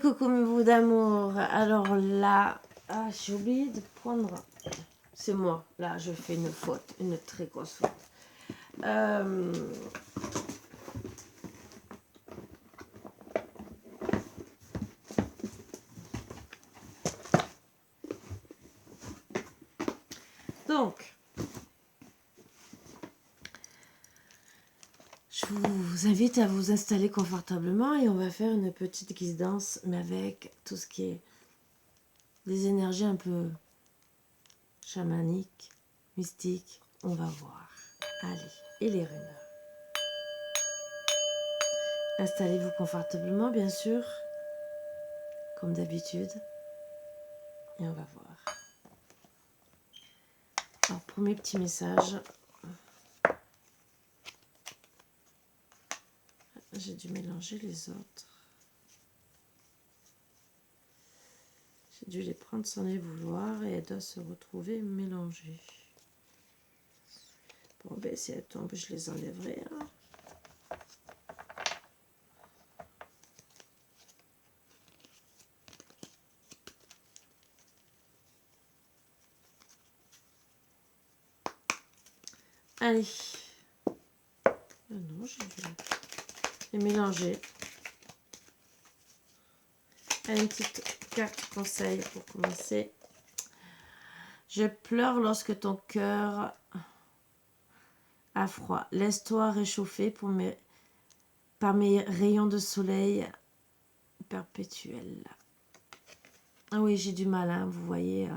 Coucou mes bouts d'amour. Alors là, j'ai oublié de prendre. C'est moi. Là, je fais une faute, une très grosse faute. Donc, je vous invite à vous installer confortablement et on va faire une petite guidance, mais avec tout ce qui est des énergies un peu chamaniques, mystiques. On va voir. Allez, et les runes. Installez-vous confortablement, bien sûr, comme d'habitude. Et on va voir. Alors, premier petit message. J'ai dû mélanger les autres. J'ai dû les prendre sans les vouloir et elles doivent se retrouver mélangées. Bon, ben si elles tombent, je les enlèverai. Hein. Allez. Non, j'ai dû les mélanger. Allez, une petite carte conseil pour commencer. Je pleure lorsque ton cœur a froid. Laisse-toi réchauffer par mes rayons de soleil perpétuels. Ah oui, j'ai du mal, hein, vous voyez.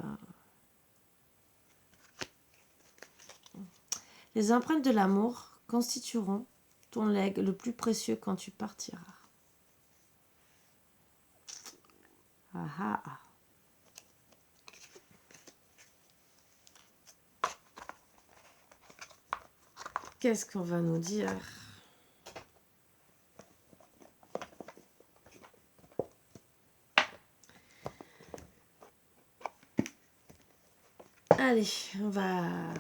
Les empreintes de l'amour constitueront ton legs le plus précieux quand tu partiras. Ah ah ah. Qu'est-ce qu'on va nous dire? Allez, on va...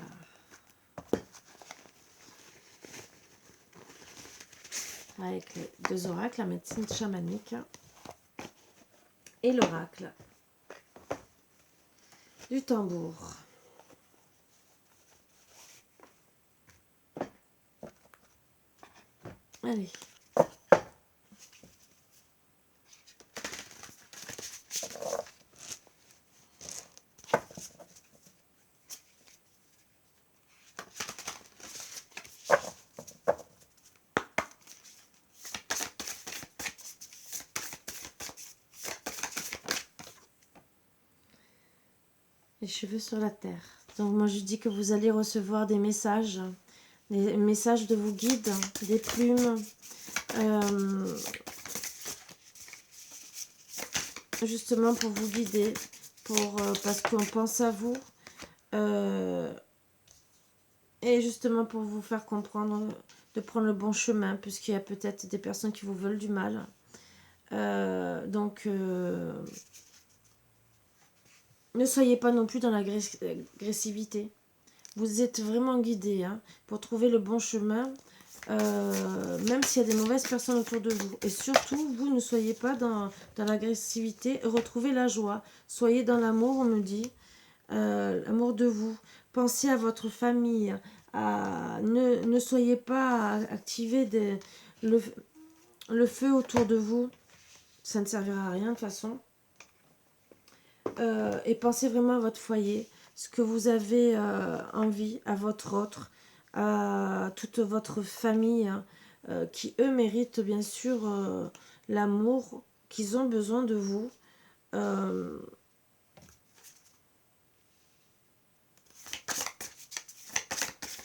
avec les deux oracles, la médecine chamanique et l'oracle du tambour. Allez. Les cheveux sur la terre. Donc moi je dis que vous allez recevoir des messages de vos guides, des plumes, justement pour vous guider, parce qu'on pense à vous, et justement pour vous faire comprendre de prendre le bon chemin, puisqu'il y a peut-être des personnes qui vous veulent du mal. Donc ne soyez pas non plus dans l'agressivité. Vous êtes vraiment guidé, hein, pour trouver le bon chemin, même s'il y a des mauvaises personnes autour de vous. Et surtout, vous ne soyez pas dans l'agressivité. Retrouvez la joie. Soyez dans l'amour, on me dit. L'amour de vous. Pensez à votre famille. Ne soyez pas activer le feu autour de vous. Ça ne servira à rien de toute façon. Et pensez vraiment à votre foyer, ce que vous avez envie, à votre autre, à toute votre famille, hein, qui eux méritent bien sûr l'amour, qu'ils ont besoin de vous.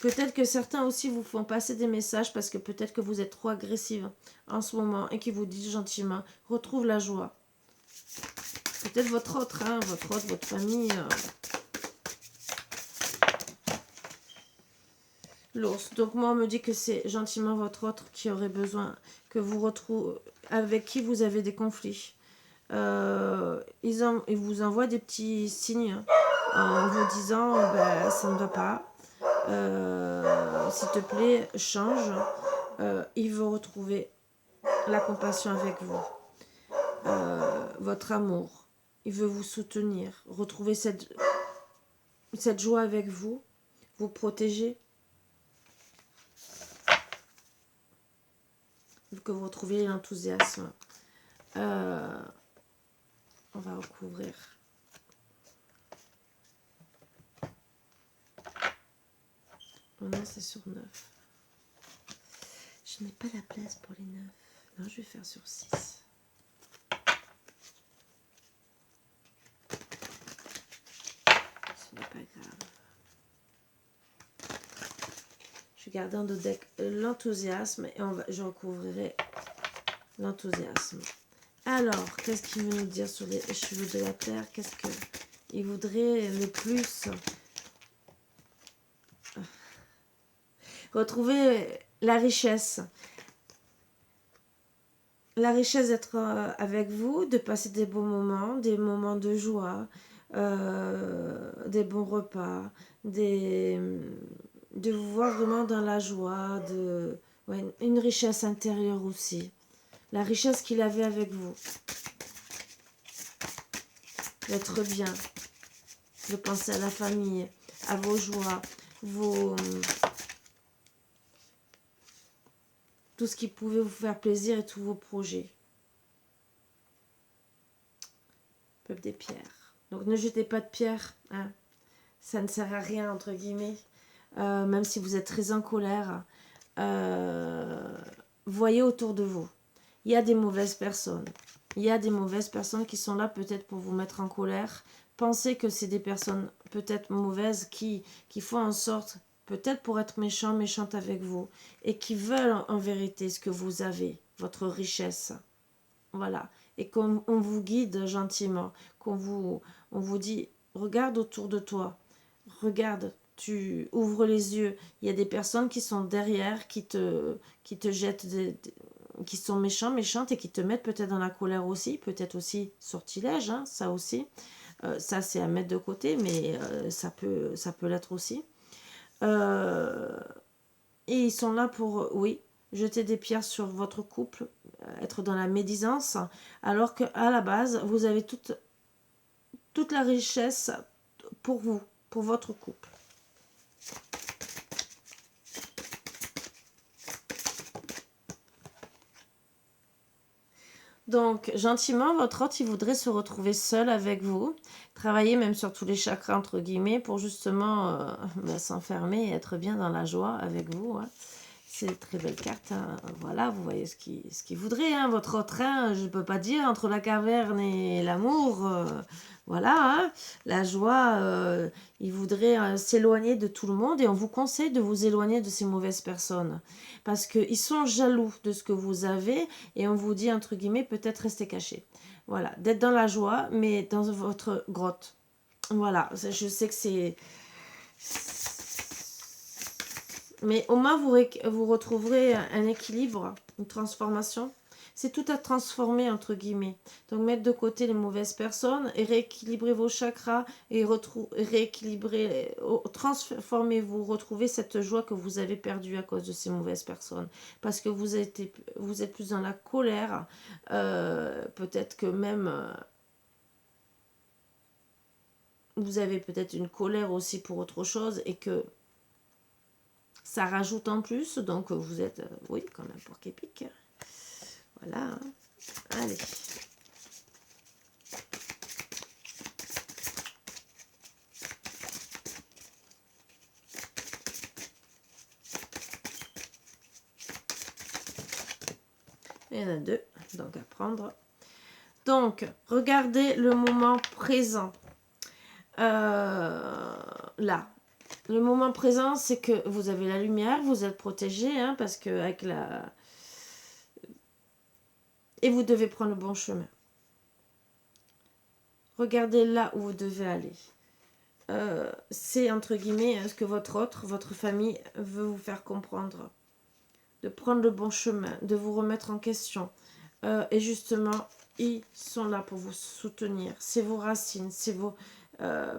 Peut-être que certains aussi vous font passer des messages parce que peut-être que vous êtes trop agressive en ce moment et qui vous disent gentiment, retrouve la joie. Peut-être votre autre, hein, votre famille. L'ours. Donc moi on me dit que c'est gentiment votre autre qui aurait besoin que vous retrouvez, avec qui vous avez des conflits. Ils vous envoient des petits signes en vous disant ben, ça ne va pas. S'il te plaît, change. Il veut retrouver la compassion avec vous. votre amour. Il veut vous soutenir. Retrouver cette joie avec vous. Vous protéger. Que vous retrouviez l'enthousiasme. On va recouvrir. Oh non, c'est sur 9. Je n'ai pas la place pour les 9. Non, je vais faire sur 6. Ce n'est pas grave. Je vais garder en deux decks l'enthousiasme et je recouvrirai l'enthousiasme. Alors, qu'est-ce qu'il veut nous dire sur les cheveux de la terre? Qu'est-ce qu'il voudrait le plus? Retrouver la richesse. La richesse d'être avec vous, de passer des beaux moments, des moments de joie, des bons repas, de vous voir vraiment dans la joie, une richesse intérieure aussi. La richesse qu'il avait avec vous. D'être bien. De penser à la famille, à vos joies, tout ce qui pouvait vous faire plaisir et tous vos projets. Peuple des pierres. Donc ne jetez pas de pierres. Hein. Ça ne sert à rien, entre guillemets. Même si vous êtes très en colère. Voyez autour de vous. Il y a des mauvaises personnes. Il y a des mauvaises personnes qui sont là peut-être pour vous mettre en colère. Pensez que c'est des personnes peut-être mauvaises qui font en sorte, peut-être pour être méchantes avec vous, et qui veulent en vérité ce que vous avez, votre richesse. Voilà. Et qu'on vous guide gentiment, on vous dit, regarde autour de toi, regarde, tu ouvres les yeux. Il y a des personnes qui sont derrière, qui te jettent qui sont méchantes et qui te mettent peut-être dans la colère aussi, peut-être aussi sortilège, hein, ça aussi. Ça, c'est à mettre de côté, mais ça peut l'être aussi. Et ils sont là pour, oui, jeter des pierres sur votre couple, être dans la médisance, alors qu'à la base, vous avez toute la richesse pour vous, pour votre couple. Donc, gentiment, votre hôte, il voudrait se retrouver seul avec vous, travailler même sur tous les chakras, entre guillemets, pour justement s'enfermer et être bien dans la joie avec vous. Hein. C'est une très belle carte. Hein. Voilà, vous voyez ce qu'il voudrait. Hein. Votre autre, hein, je ne peux pas dire, entre la caverne et l'amour, voilà, hein. La joie, il voudrait s'éloigner de tout le monde et on vous conseille de vous éloigner de ces mauvaises personnes. Parce qu'ils sont jaloux de ce que vous avez et on vous dit, entre guillemets, peut-être rester caché. Voilà, d'être dans la joie, mais dans votre grotte. Voilà, je sais que c'est... Mais au moins, vous retrouverez un équilibre, une transformation. C'est tout à transformer, entre guillemets. Donc, mettre de côté les mauvaises personnes et rééquilibrer vos chakras et transformez-vous, retrouvez cette joie que vous avez perdue à cause de ces mauvaises personnes. Parce que vous êtes plus dans la colère. Peut-être que même... vous avez peut-être une colère aussi pour autre chose et que ça rajoute en plus, donc vous êtes, oui, comme un porc épic. Voilà. Allez. Il y en a deux, donc à prendre. Donc, regardez le moment présent. Là. Le moment présent, c'est que vous avez la lumière, vous êtes protégé, hein, parce que avec la... Et vous devez prendre le bon chemin. Regardez là où vous devez aller. C'est entre guillemets ce que votre famille veut vous faire comprendre. De prendre le bon chemin, de vous remettre en question. Et justement, ils sont là pour vous soutenir. C'est vos racines, c'est vos...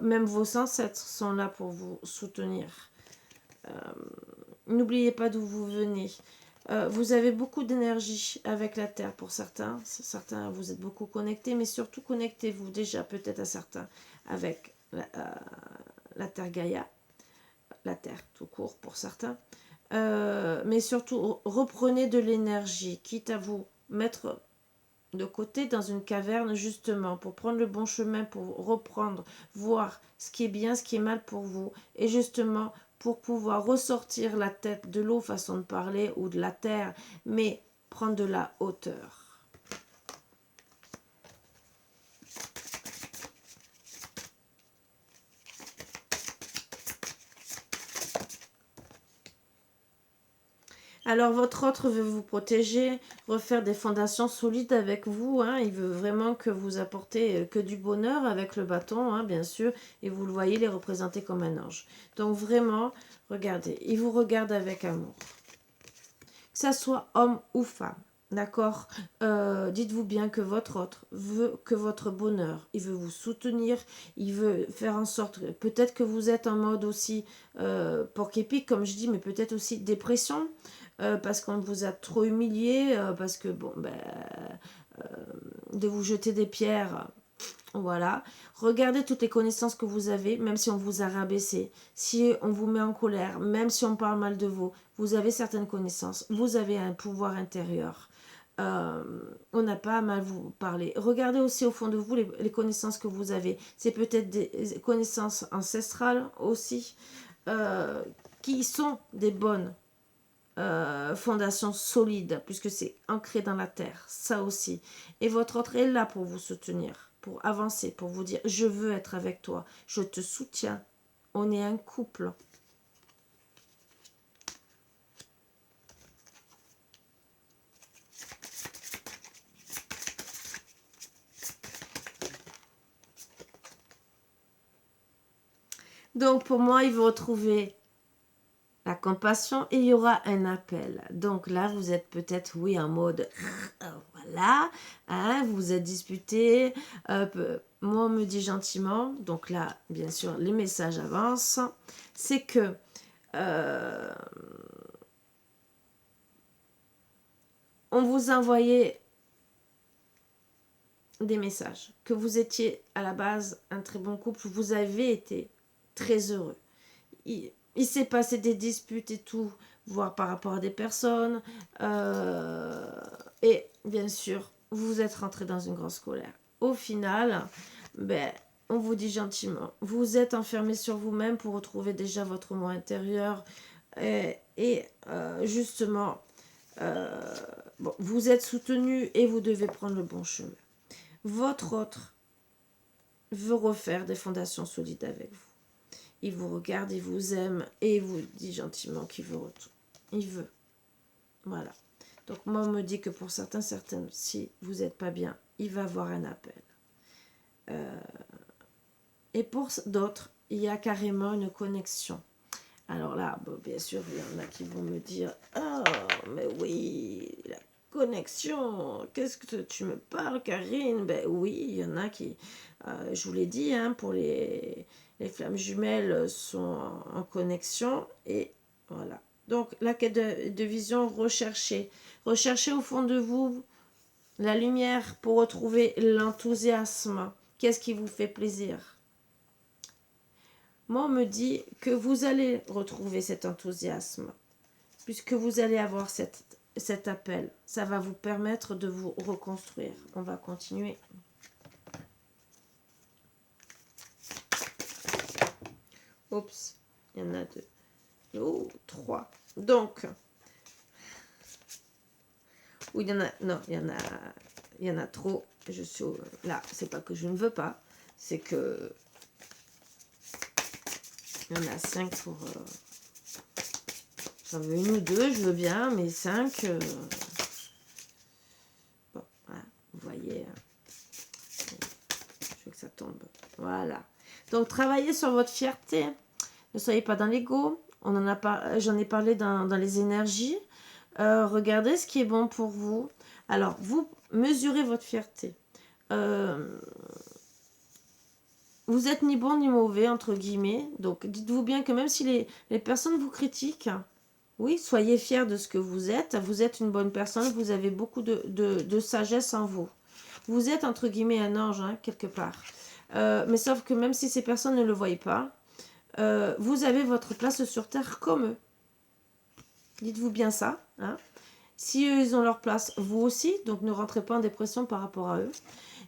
même vos ancêtres sont là pour vous soutenir. N'oubliez pas d'où vous venez. Vous avez beaucoup d'énergie avec la Terre pour certains. Certains, vous êtes beaucoup connectés, mais surtout connectez-vous déjà peut-être à certains avec la Terre Gaïa, la Terre tout court pour certains. Mais surtout, reprenez de l'énergie, quitte à vous mettre de côté dans une caverne justement pour prendre le bon chemin, pour reprendre, voir ce qui est bien, ce qui est mal pour vous, et justement pour pouvoir ressortir la tête de l'eau, façon de parler, ou de la terre, mais prendre de la hauteur. Alors, votre autre veut vous protéger, refaire des fondations solides avec vous. Hein. Il veut vraiment que vous apportez que du bonheur avec le bâton, hein, bien sûr. Et vous le voyez, il est représenté comme un ange. Donc, vraiment, regardez, il vous regarde avec amour. Que ça soit homme ou femme. D'accord. Dites-vous bien que votre autre veut que votre bonheur. Il veut vous soutenir. Il veut faire en sorte... Peut-être que vous êtes en mode aussi porc-épic, comme je dis, mais peut-être aussi dépression. Parce qu'on vous a trop humilié. Parce que, bon, ben... de vous jeter des pierres... Voilà. Regardez toutes les connaissances que vous avez, même si on vous a rabaissé, si on vous met en colère, même si on parle mal de vous, vous avez certaines connaissances, vous avez un pouvoir intérieur. On n'a pas à mal vous parler. Regardez aussi au fond de vous les connaissances que vous avez. C'est peut-être des connaissances ancestrales aussi, qui sont des bonnes fondations solides, puisque c'est ancré dans la terre, ça aussi. Et votre autre est là pour vous soutenir, pour avancer, pour vous dire je veux être avec toi, je te soutiens, on est un couple. Donc pour moi, il veut retrouver la compassion et il y aura un appel. Donc là, vous êtes peut-être, oui, en mode, voilà, hein, vous vous êtes disputé. Moi, on me dit gentiment, donc là, bien sûr, les messages avancent. C'est que on vous envoyait des messages, que vous étiez à la base un très bon couple, vous avez été très heureux. Il s'est passé des disputes et tout, voire par rapport à des personnes. Et bien sûr, vous êtes rentré dans une grosse colère. Au final, ben, on vous dit gentiment, vous êtes enfermé sur vous-même pour retrouver déjà votre moi intérieur. Justement, bon, vous êtes soutenu et vous devez prendre le bon chemin. Votre autre veut refaire des fondations solides avec vous. Il vous regarde, il vous aime et il vous dit gentiment qu'il veut retour. Il veut. Voilà. Donc moi, on me dit que pour certaines, si vous n'êtes pas bien, il va avoir un appel. Et pour d'autres, il y a carrément une connexion. Alors là, bon, bien sûr, il y en a qui vont me dire « Oh, mais oui, la connexion, qu'est-ce que tu me parles, Karine ?» Ben oui, il y en a qui, je vous l'ai dit, hein, pour les flammes jumelles sont en connexion. Et voilà. Donc, la quête de vision, recherchez. Recherchez au fond de vous la lumière pour retrouver l'enthousiasme. Qu'est-ce qui vous fait plaisir ? Moi, on me dit que vous allez retrouver cet enthousiasme, puisque vous allez avoir cet appel. Ça va vous permettre de vous reconstruire. On va continuer. Oups, il y en a deux. Oh, trois. Donc, oui, il y en a, non, il y en a trop. Je suis là, c'est pas que je ne veux pas, c'est que il y en a 5 pour... J'en veux une ou deux, je veux bien, mais 5... Bon, voilà, vous voyez. Je veux que ça tombe. Voilà. Donc, travaillez sur votre fierté. Ne soyez pas dans l'ego. J'en ai parlé dans les énergies. Regardez ce qui est bon pour vous. Alors, vous mesurez votre fierté. Vous êtes ni bon ni mauvais, entre guillemets. Donc, dites-vous bien que même si les personnes vous critiquent, Oui, soyez fiers de ce que vous êtes. Vous êtes une bonne personne. Vous avez beaucoup de sagesse en vous. Vous êtes, entre guillemets, un ange, hein, quelque part. Mais sauf que même si ces personnes ne le voient pas, vous avez votre place sur Terre comme eux. Dites-vous bien ça. Hein. Si eux, ils ont leur place, vous aussi. Donc, ne rentrez pas en dépression par rapport à eux.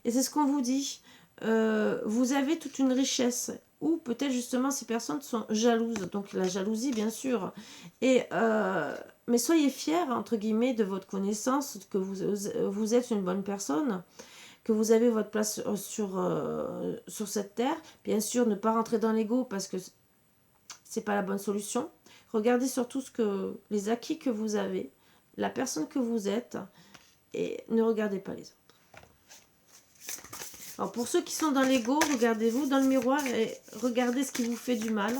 Et c'est ce qu'on vous dit. Vous avez toute une richesse. Ou peut-être justement ces personnes sont jalouses. Donc, la jalousie, bien sûr. Et, mais soyez fiers, entre guillemets, de votre connaissance, que vous êtes une bonne personne, que vous avez votre place sur cette terre. Bien sûr, ne pas rentrer dans l'ego parce que c'est pas la bonne solution. Regardez surtout les acquis que vous avez, la personne que vous êtes, et ne regardez pas les autres. Alors pour ceux qui sont dans l'ego, regardez-vous dans le miroir et regardez ce qui vous fait du mal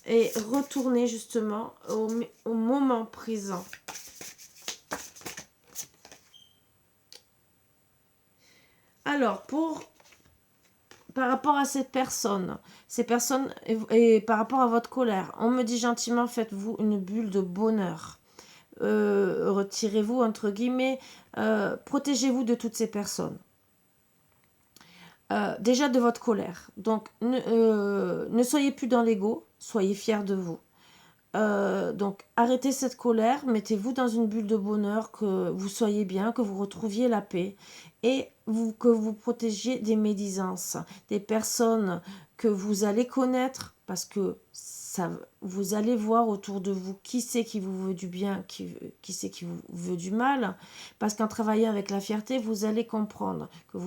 et retournez justement au moment présent. Alors par rapport à ces personnes et par rapport à votre colère, on me dit gentiment, faites-vous une bulle de bonheur. Retirez-vous, entre guillemets, protégez-vous de toutes ces personnes. Déjà de votre colère. Donc, ne soyez plus dans l'ego, soyez fiers de vous. Donc, arrêtez cette colère, mettez-vous dans une bulle de bonheur, que vous soyez bien, que vous retrouviez la paix et que vous protégiez des médisances, des personnes que vous allez connaître parce que vous allez voir autour de vous qui c'est qui vous veut du bien, qui c'est qui vous veut du mal, parce qu'en travaillant avec la fierté, vous allez comprendre que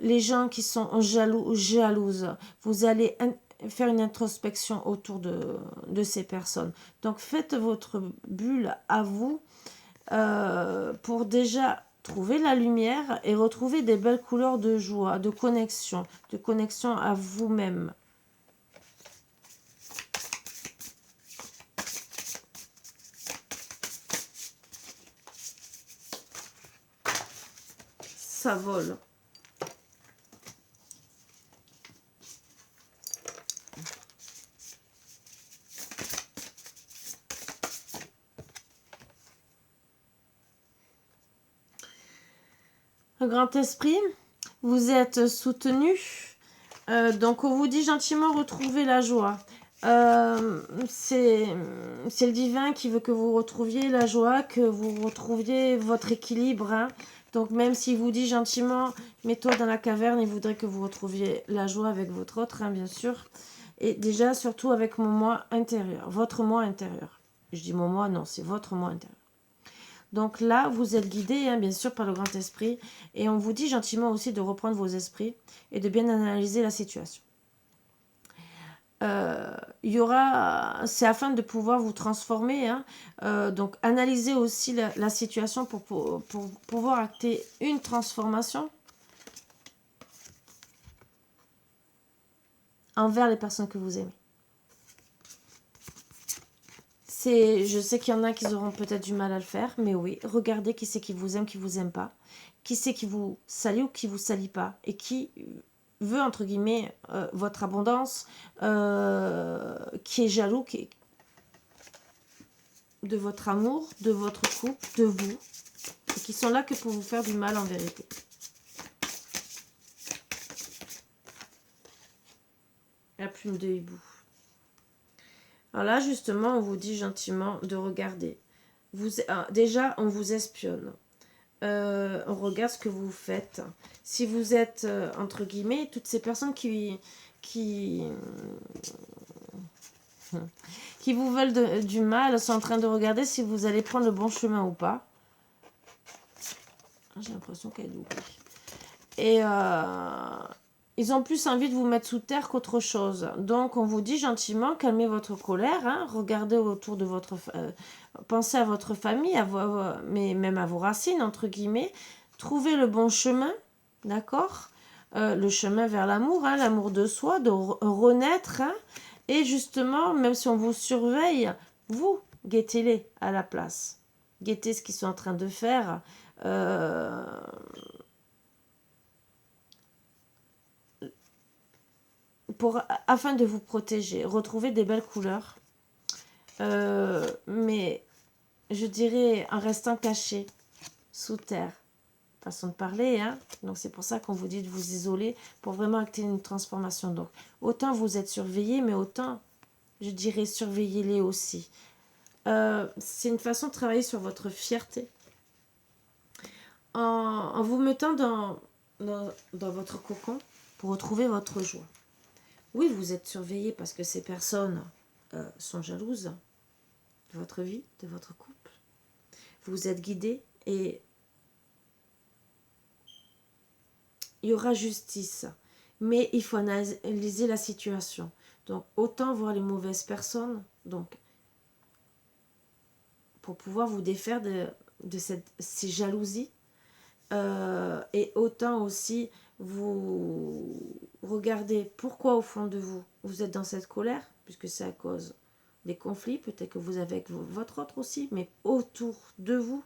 les gens qui sont jalouses, vous allez faire une introspection autour de ces personnes. Donc faites votre bulle à vous pour déjà trouver la lumière et retrouver des belles couleurs de joie, de connexion à vous-même. Ça vole. Le grand esprit, vous êtes soutenu. Donc on vous dit gentiment retrouver la joie. C'est le divin qui veut que vous retrouviez la joie, que vous retrouviez votre équilibre. Hein. Donc même s'il vous dit gentiment, mets-toi dans la caverne, il voudrait que vous retrouviez la joie avec votre autre, hein, bien sûr. Et déjà, surtout avec mon moi intérieur, votre moi intérieur. Je dis mon moi, non, c'est votre moi intérieur. Donc là, vous êtes guidé, hein, bien sûr, par le grand esprit. Et on vous dit gentiment aussi de reprendre vos esprits et de bien analyser la situation. C'est afin de pouvoir vous transformer. Hein. Donc, analysez aussi la situation pour pouvoir acter une transformation envers les personnes que vous aimez. Je sais qu'il y en a qui auront peut-être du mal à le faire, mais oui, regardez qui c'est qui vous aime pas, qui c'est qui vous salit ou qui vous salit pas, et qui veut, entre guillemets, votre abondance, qui est jaloux de votre amour, de votre couple, de vous, et qui sont là que pour vous faire du mal en vérité. La plume de hibou. Alors là, justement, on vous dit gentiment de regarder. Déjà, on vous espionne. On regarde ce que vous faites. Si vous êtes, entre guillemets, toutes ces personnes qui vous veulent du mal sont en train de regarder si vous allez prendre le bon chemin ou pas. J'ai l'impression qu'elle est doublée. Et ils ont plus envie de vous mettre sous terre qu'autre chose. Donc, on vous dit gentiment, calmez votre colère, hein, regardez autour de votre... pensez à votre famille, mais même à vos racines, entre guillemets. Trouvez le bon chemin, d'accord, le chemin vers l'amour, hein, l'amour de soi, de renaître. Hein, et justement, même si on vous surveille, vous, guettez-les à la place. Guettez ce qu'ils sont en train de faire. Afin de vous protéger, retrouvez des belles couleurs, mais je dirais en restant caché sous terre. Façon de parler, hein. Donc c'est pour ça qu'on vous dit de vous isoler pour vraiment acter une transformation. Donc autant vous êtes surveillé, mais autant, je dirais, surveillez-les aussi. C'est une façon de travailler sur votre fierté. En vous mettant dans votre cocon pour retrouver votre joie. Oui, vous êtes surveillé parce que ces personnes sont jalouses de votre vie, de votre couple. Vous êtes guidé et il y aura justice. Mais il faut analyser la situation. Donc, autant voir les mauvaises personnes, donc, pour pouvoir vous défaire de ces jalousies. Et autant aussi vous regardez pourquoi au fond de vous, vous êtes dans cette colère, puisque c'est à cause des conflits, peut-être que vous avez avec votre autre aussi, mais autour de vous.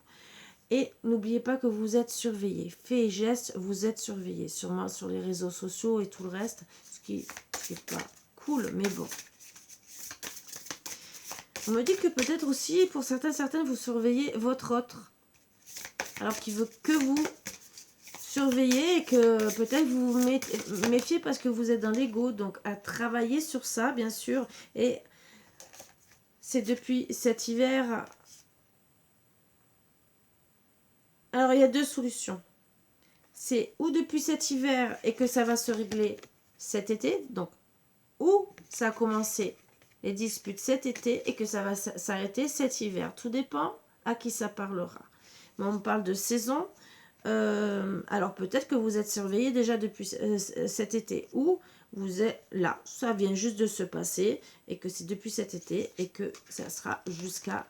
Et n'oubliez pas que vous êtes surveillé. Faits et gestes, vous êtes surveillé. Sûrement sur les réseaux sociaux et tout le reste. Ce qui n'est pas cool, mais bon. On me dit que peut-être aussi, pour certaines, vous surveillez votre autre. Alors qu'il veut que vous surveiller et que peut-être vous vous méfiez parce que vous êtes dans l'ego. Donc à travailler sur ça, bien sûr. Et c'est depuis cet hiver... Alors, il y a deux solutions. C'est ou depuis cet hiver et que ça va se régler cet été, donc, ou ça a commencé les disputes cet été et que ça va s'arrêter cet hiver. Tout dépend à qui ça parlera. Mais on parle de saison. Alors, peut-être que vous êtes surveillé déjà depuis cet été ou vous êtes là. Ça vient juste de se passer et que c'est depuis cet été et que ça sera jusqu'à...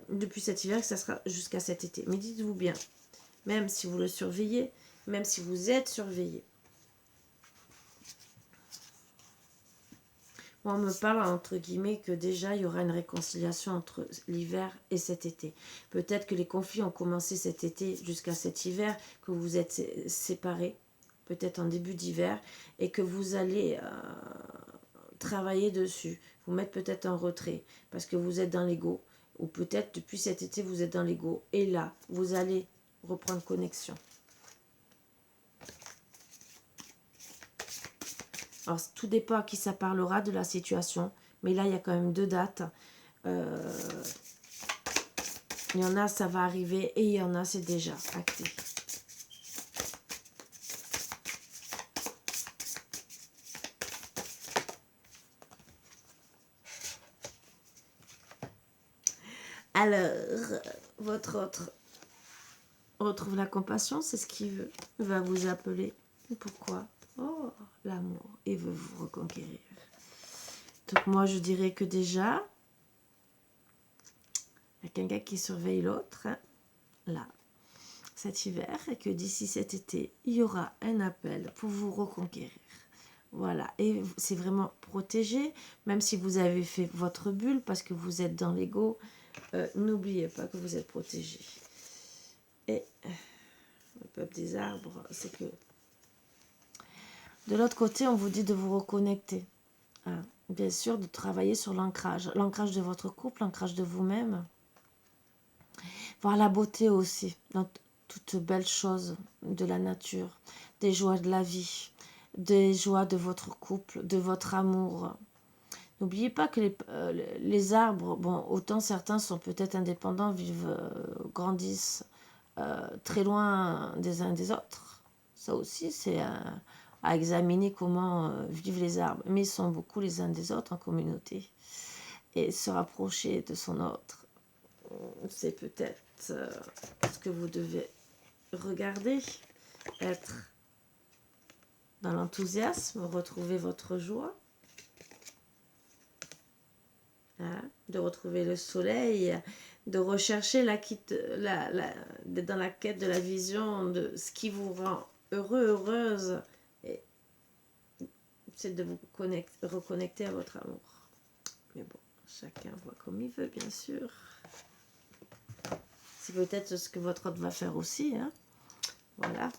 depuis cet hiver, que ça sera jusqu'à cet été. Mais dites-vous bien, même si vous le surveillez, même si vous êtes surveillé. Moi, on me parle entre guillemets que déjà il y aura une réconciliation entre l'hiver et cet été. Peut-être que les conflits ont commencé cet été jusqu'à cet hiver, que vous êtes séparés, peut-être en début d'hiver, et que vous allez travailler dessus, vous mettre peut-être en retrait, parce que vous êtes dans l'ego. Ou peut-être depuis cet été, vous êtes dans l'ego. Et là, vous allez reprendre connexion. Alors, tout dépend à qui ça parlera de la situation. Mais là, il y a quand même deux dates. Il y en a, ça va arriver. Et il y en a, c'est déjà acté. Alors, votre autre retrouve la compassion, c'est ce qu'il veut. Il va vous appeler. Pourquoi? Oh, l'amour. Il veut vous reconquérir. Donc moi, je dirais que déjà, il y a quelqu'un qui surveille l'autre, hein, là, cet hiver, et que d'ici cet été, il y aura un appel pour vous reconquérir. Voilà, et c'est vraiment protégé, même si vous avez fait votre bulle, parce que vous êtes dans l'ego, n'oubliez pas que vous êtes protégé. Et le peuple des arbres, c'est que de l'autre côté, on vous dit de vous reconnecter. Hein. Bien sûr, de travailler sur l'ancrage de votre couple, l'ancrage de vous-même. Voir la beauté aussi, dans toutes belles choses de la nature, des joies de la vie, des joies de votre couple, de votre amour. N'oubliez pas que les arbres, bon, autant certains sont peut-être indépendants, vivent, grandissent très loin des uns des autres. Ça aussi, c'est à examiner comment vivent les arbres. Mais ils sont beaucoup les uns des autres en communauté. Et se rapprocher de son autre, c'est peut-être ce que vous devez regarder. Être dans l'enthousiasme, retrouver votre joie. Hein, de retrouver le soleil, de rechercher d'être dans la quête de la vision de ce qui vous rend heureux, heureuse, et c'est de vous reconnecter à votre amour. Mais bon, chacun voit comme il veut, bien sûr. C'est peut-être ce que votre autre va faire aussi, hein. Voilà.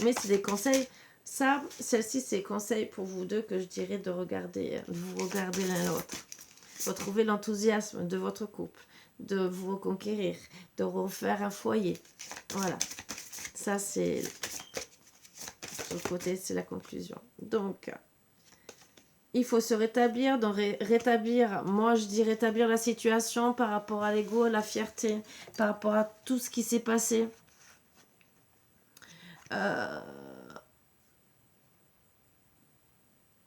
Mais c'est des conseils Ça, celle-ci, c'est conseil pour vous deux que je dirais de regarder, de vous regarder l'un l'autre. Retrouver l'enthousiasme de votre couple, de vous reconquérir, de refaire un foyer. Voilà. Ça, c'est sur le côté, c'est la conclusion. Donc, il faut se rétablir. Donc, rétablir, moi, je dis rétablir la situation par rapport à l'ego, la fierté, par rapport à tout ce qui s'est passé.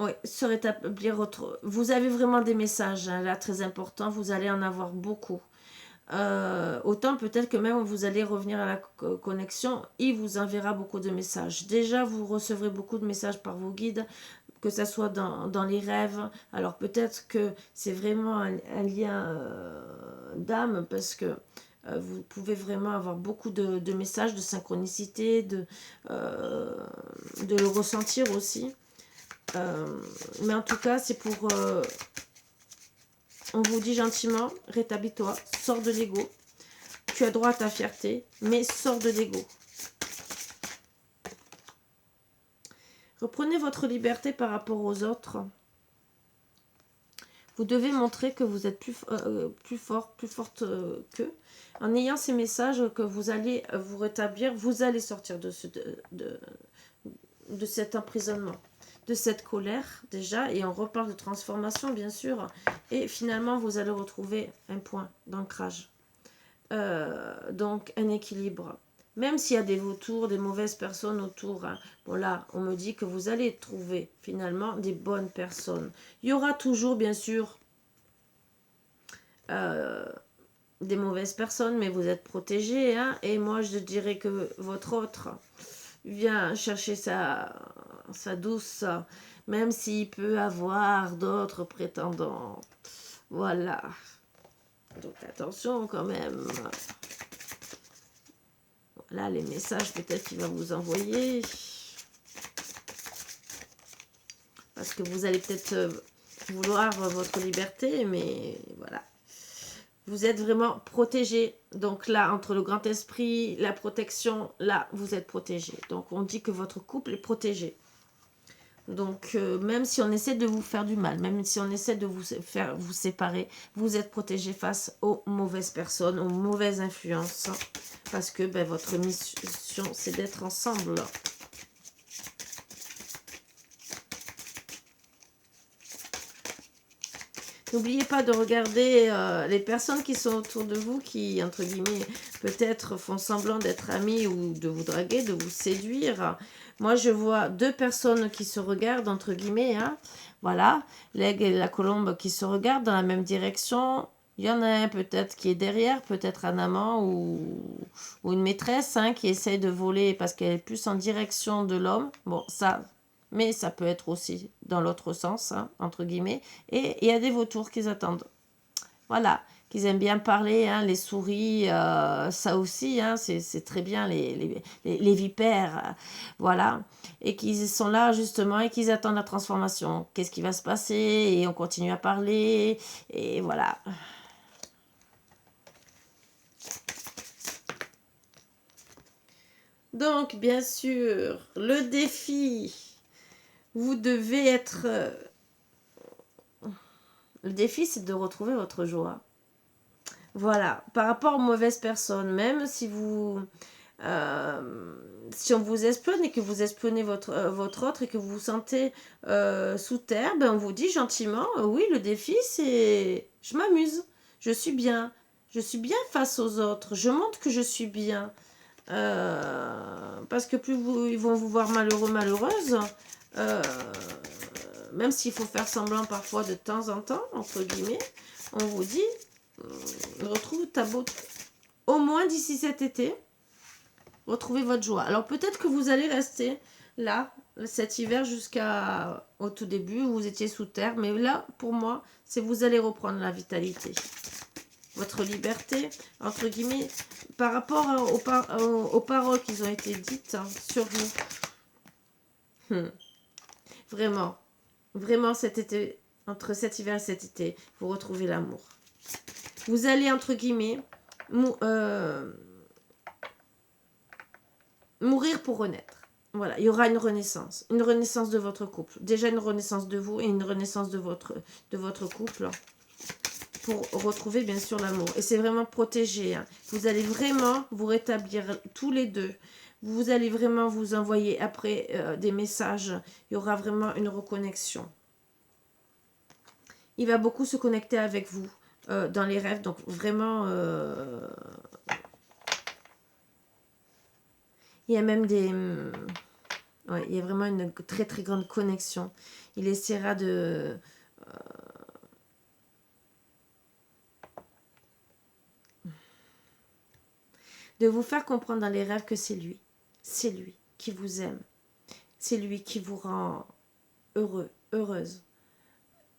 Oui, se rétablir autre. Vous avez vraiment des messages hein, là très importants. Vous allez en avoir beaucoup. Autant peut-être que même vous allez revenir à la connexion. Il vous enverra beaucoup de messages. Déjà, vous recevrez beaucoup de messages par vos guides, que ce soit dans les rêves. Alors peut-être que c'est vraiment un lien d'âme parce que vous pouvez vraiment avoir beaucoup de messages, de synchronicité, de le ressentir aussi. Mais en tout cas, c'est pour... on vous dit gentiment, rétablis-toi, sors de l'ego. Tu as droit à ta fierté, mais sors de l'ego. Reprenez votre liberté par rapport aux autres. Vous devez montrer que vous êtes plus fort, plus forte qu'eux. En ayant ces messages que vous allez vous rétablir, vous allez sortir de cet emprisonnement, de cette colère déjà, et on reparle de transformation bien sûr, et finalement vous allez retrouver un point d'ancrage, donc un équilibre, même s'il y a des vautours, des mauvaises personnes autour, hein. Bon là on me dit que vous allez trouver finalement des bonnes personnes. Il y aura toujours bien sûr des mauvaises personnes, mais vous êtes protégés, hein, et moi je dirais que votre autre vient chercher sa douce, même s'il peut avoir d'autres prétendants. Voilà. Donc attention quand même. Voilà les messages peut-être qu'il va vous envoyer. Parce que vous allez peut-être vouloir votre liberté, mais voilà. Vous êtes vraiment protégé. Donc là, entre le grand esprit, la protection, là, vous êtes protégé. Donc on dit que votre couple est protégé. Donc même si on essaie de vous faire du mal, même si on essaie de vous faire vous séparer, vous êtes protégé face aux mauvaises personnes, aux mauvaises influences. Parce que ben, votre mission, c'est d'être ensemble. N'oubliez pas de regarder les personnes qui sont autour de vous, qui, entre guillemets, peut-être font semblant d'être amis ou de vous draguer, de vous séduire. Moi, je vois deux personnes qui se regardent, entre guillemets, hein. Voilà, l'aigle et la colombe qui se regardent dans la même direction. Il y en a un peut-être qui est derrière, peut-être un amant ou une maîtresse hein, qui essaye de voler parce qu'elle est plus en direction de l'homme. Bon, ça... Mais ça peut être aussi dans l'autre sens, hein, entre guillemets. Et il y a des vautours qui attendent. Voilà, qu'ils aiment bien parler, hein, les souris, ça aussi, hein, c'est très bien, les vipères, voilà. Et qu'ils sont là justement et qu'ils attendent la transformation. Qu'est-ce qui va se passer? Et on continue à parler, et voilà. Donc, bien sûr, le défi... Vous devez être... Le défi, c'est de retrouver votre joie. Voilà. Par rapport aux mauvaises personnes, même si vous... si on vous espionne et que vous espionnez votre autre et que vous vous sentez sous terre, ben on vous dit gentiment, oui, le défi, c'est... Je m'amuse. Je suis bien. Je suis bien face aux autres. Je montre que je suis bien. Parce que plus ils vont vous voir malheureux, malheureuse... même s'il faut faire semblant parfois de temps en temps, entre guillemets, on vous dit, retrouve ta beauté. Au moins d'ici cet été, retrouvez votre joie. Alors peut-être que vous allez rester là, cet hiver jusqu'au tout début, où vous étiez sous terre, mais là, pour moi, c'est vous allez reprendre la vitalité. Votre liberté, entre guillemets, par rapport aux paroles qui ont été dites hein, sur vous. Vraiment. Vraiment, cet été, entre cet hiver et cet été, vous retrouvez l'amour. Vous allez, entre guillemets, mourir pour renaître. Voilà, il y aura une renaissance de votre couple. Déjà une renaissance de vous et une renaissance de votre couple pour retrouver bien sûr l'amour. Et c'est vraiment protégé. Hein. Vous allez vraiment vous rétablir tous les deux. Vous allez vraiment vous envoyer après des messages. Il y aura vraiment une reconnexion. Il va beaucoup se connecter avec vous dans les rêves. Donc vraiment, il y a même des... ouais, il y a vraiment une très très grande connexion. Il essaiera de vous faire comprendre dans les rêves que c'est lui. C'est lui qui vous aime. C'est lui qui vous rend heureux, heureuse.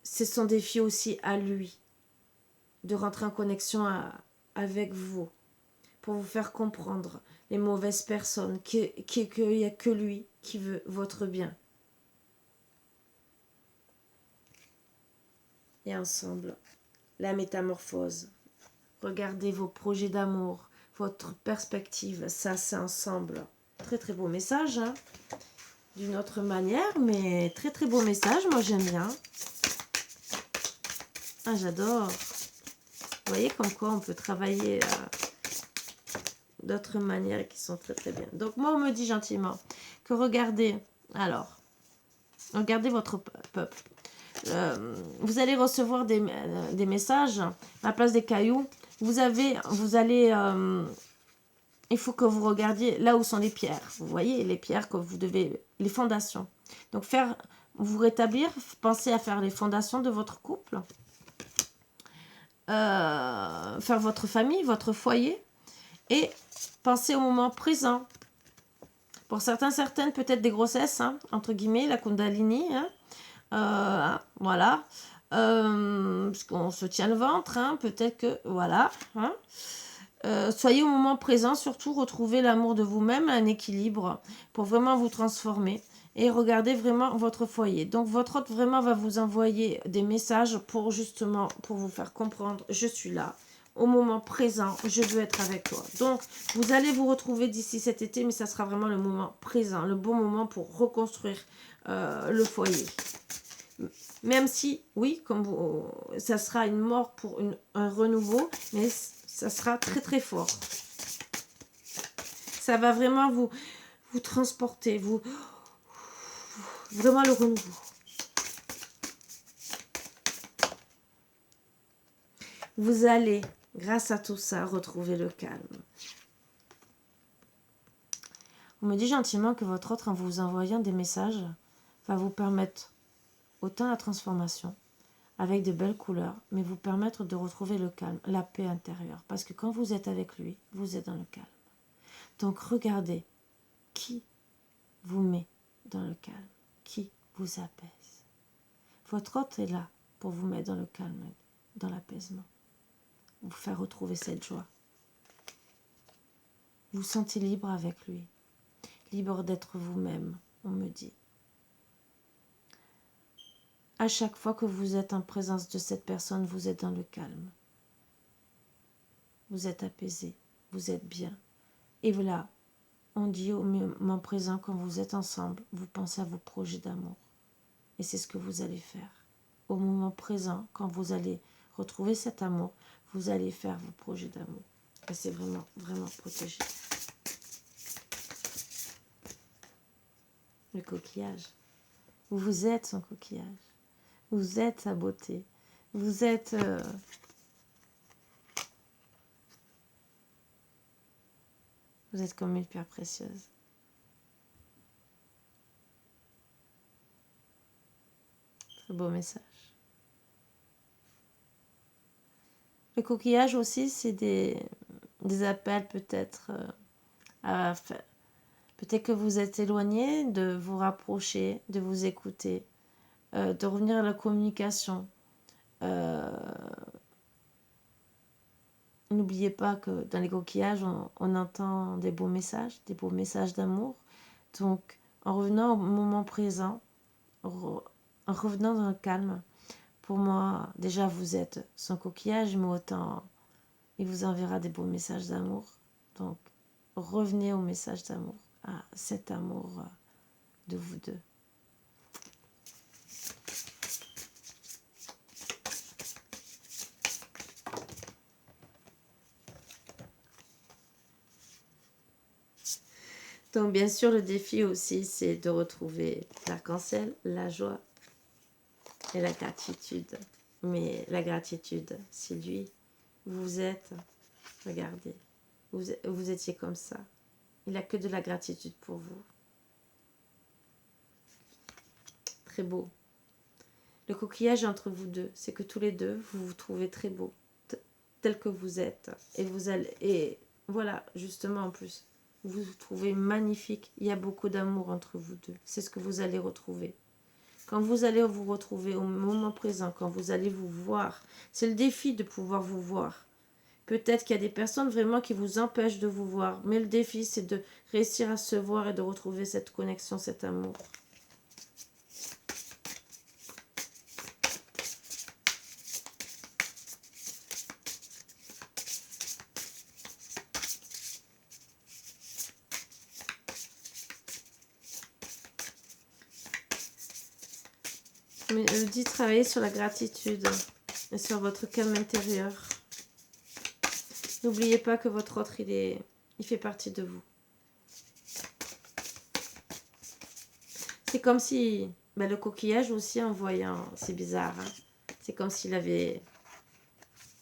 C'est son défi aussi à lui de rentrer en connexion avec vous pour vous faire comprendre les mauvaises personnes, qu'il n'y a que lui qui veut votre bien. Et ensemble, la métamorphose. Regardez vos projets d'amour, votre perspective, ça c'est ensemble. Très très beau message, hein, d'une autre manière, mais très très beau message, moi j'aime bien. Ah, j'adore. Vous voyez comme quoi on peut travailler d'autres manières qui sont très très bien. Donc moi on me dit gentiment que regardez, alors, regardez votre peuple. Vous allez recevoir des messages à la place des cailloux. Vous allez, il faut que vous regardiez là où sont les pierres. Vous voyez les pierres que vous devez, les fondations. Donc vous rétablir, pensez à faire les fondations de votre couple, faire votre famille, votre foyer, et pensez au moment présent. Pour certaines, peut-être des grossesses, hein, entre guillemets, la Kundalini, hein, voilà. Parce qu'on se tient le ventre, hein, peut-être que, voilà. Hein. Soyez au moment présent, surtout retrouvez l'amour de vous-même, un équilibre pour vraiment vous transformer. Et regardez vraiment votre foyer. Donc votre hôte vraiment va vous envoyer des messages pour justement, pour vous faire comprendre, je suis là. Au moment présent, je veux être avec toi. Donc, vous allez vous retrouver d'ici cet été, mais ça sera vraiment le moment présent, le bon moment pour reconstruire le foyer. Même si, oui, ça sera une mort pour un renouveau, mais ça sera très très fort. Ça va vraiment vous transporter, vraiment le renouveau. Vous allez, grâce à tout ça, retrouver le calme. On me dit gentiment que votre autre, en vous envoyant des messages, va vous permettre autant la transformation, avec de belles couleurs, mais vous permettre de retrouver le calme, la paix intérieure. Parce que quand vous êtes avec lui, vous êtes dans le calme. Donc regardez qui vous met dans le calme, qui vous apaise. Votre hôte est là pour vous mettre dans le calme, dans l'apaisement, vous faire retrouver cette joie. Vous vous sentez libre avec lui, libre d'être vous-même, on me dit. À chaque fois que vous êtes en présence de cette personne, vous êtes dans le calme. Vous êtes apaisé, vous êtes bien. Et voilà, on dit au moment présent, quand vous êtes ensemble, vous pensez à vos projets d'amour. Et c'est ce que vous allez faire. Au moment présent, quand vous allez retrouver cet amour, vous allez faire vos projets d'amour. Et c'est vraiment, vraiment protégé. Le coquillage. Vous êtes son coquillage. Vous êtes sa beauté. Vous êtes... Vous êtes comme une pierre précieuse. Très beau message. Le coquillage aussi, c'est des appels peut-être à faire. Peut-être que vous êtes éloigné, de vous rapprocher, de vous écouter, de revenir à la communication. N'oubliez pas que dans les coquillages, on entend des beaux messages d'amour. Donc, en revenant au moment présent, en revenant dans le calme, pour moi, déjà, vous êtes son coquillage, mais autant, il vous enverra des beaux messages d'amour. Donc, revenez au message d'amour, à cet amour de vous deux. Donc, bien sûr, le défi aussi, c'est de retrouver l'arc-en-ciel, la joie et la gratitude. Mais la gratitude, c'est lui. Vous êtes, regardez, vous étiez comme ça. Il n'a que de la gratitude pour vous. Très beau. Le coquillage entre vous deux, c'est que tous les deux, vous vous trouvez très beau, tel que vous êtes. Et voilà, justement en plus, vous vous trouvez magnifique. Il y a beaucoup d'amour entre vous deux. C'est ce que vous allez retrouver. Quand vous allez vous retrouver au moment présent, quand vous allez vous voir, c'est le défi de pouvoir vous voir. Peut-être qu'il y a des personnes vraiment qui vous empêchent de vous voir, mais le défi, c'est de réussir à se voir et de retrouver cette connexion, cet amour. Mais je dis travailler sur la gratitude et sur votre calme intérieur. N'oubliez pas que votre autre, il fait partie de vous. C'est comme si, le coquillage aussi en voyant, c'est bizarre, hein? C'est comme s'il avait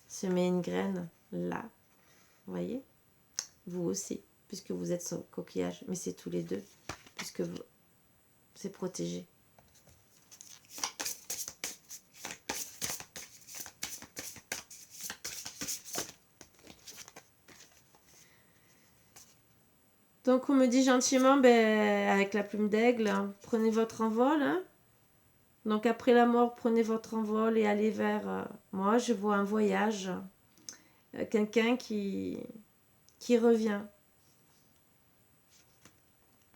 semé une graine là, vous voyez? Vous aussi, puisque vous êtes son coquillage, mais c'est tous les deux, puisque c'est protégé. Donc on me dit gentiment, avec la plume d'aigle, hein, prenez votre envol. Hein. Donc après la mort, prenez votre envol et allez vers... moi, je vois un voyage. Quelqu'un qui revient.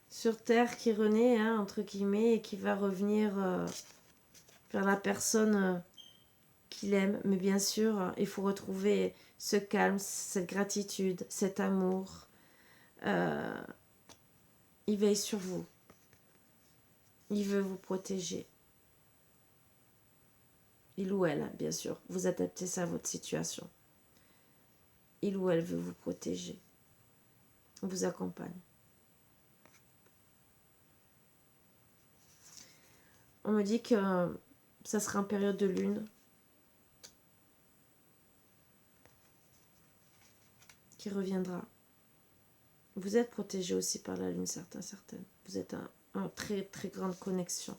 Sur Terre, qui renaît, hein, entre guillemets, et qui va revenir vers la personne qu'il aime. Mais bien sûr, il faut retrouver ce calme, cette gratitude, cet amour. Il veille sur vous. Il veut vous protéger. Il ou elle, bien sûr. Vous adaptez ça à votre situation. Il ou elle veut vous protéger. On vous accompagne. On me dit que ça sera en période de lune. Qui reviendra. Vous êtes protégé aussi par la lune, certaines. Vous êtes en très très grande connexion.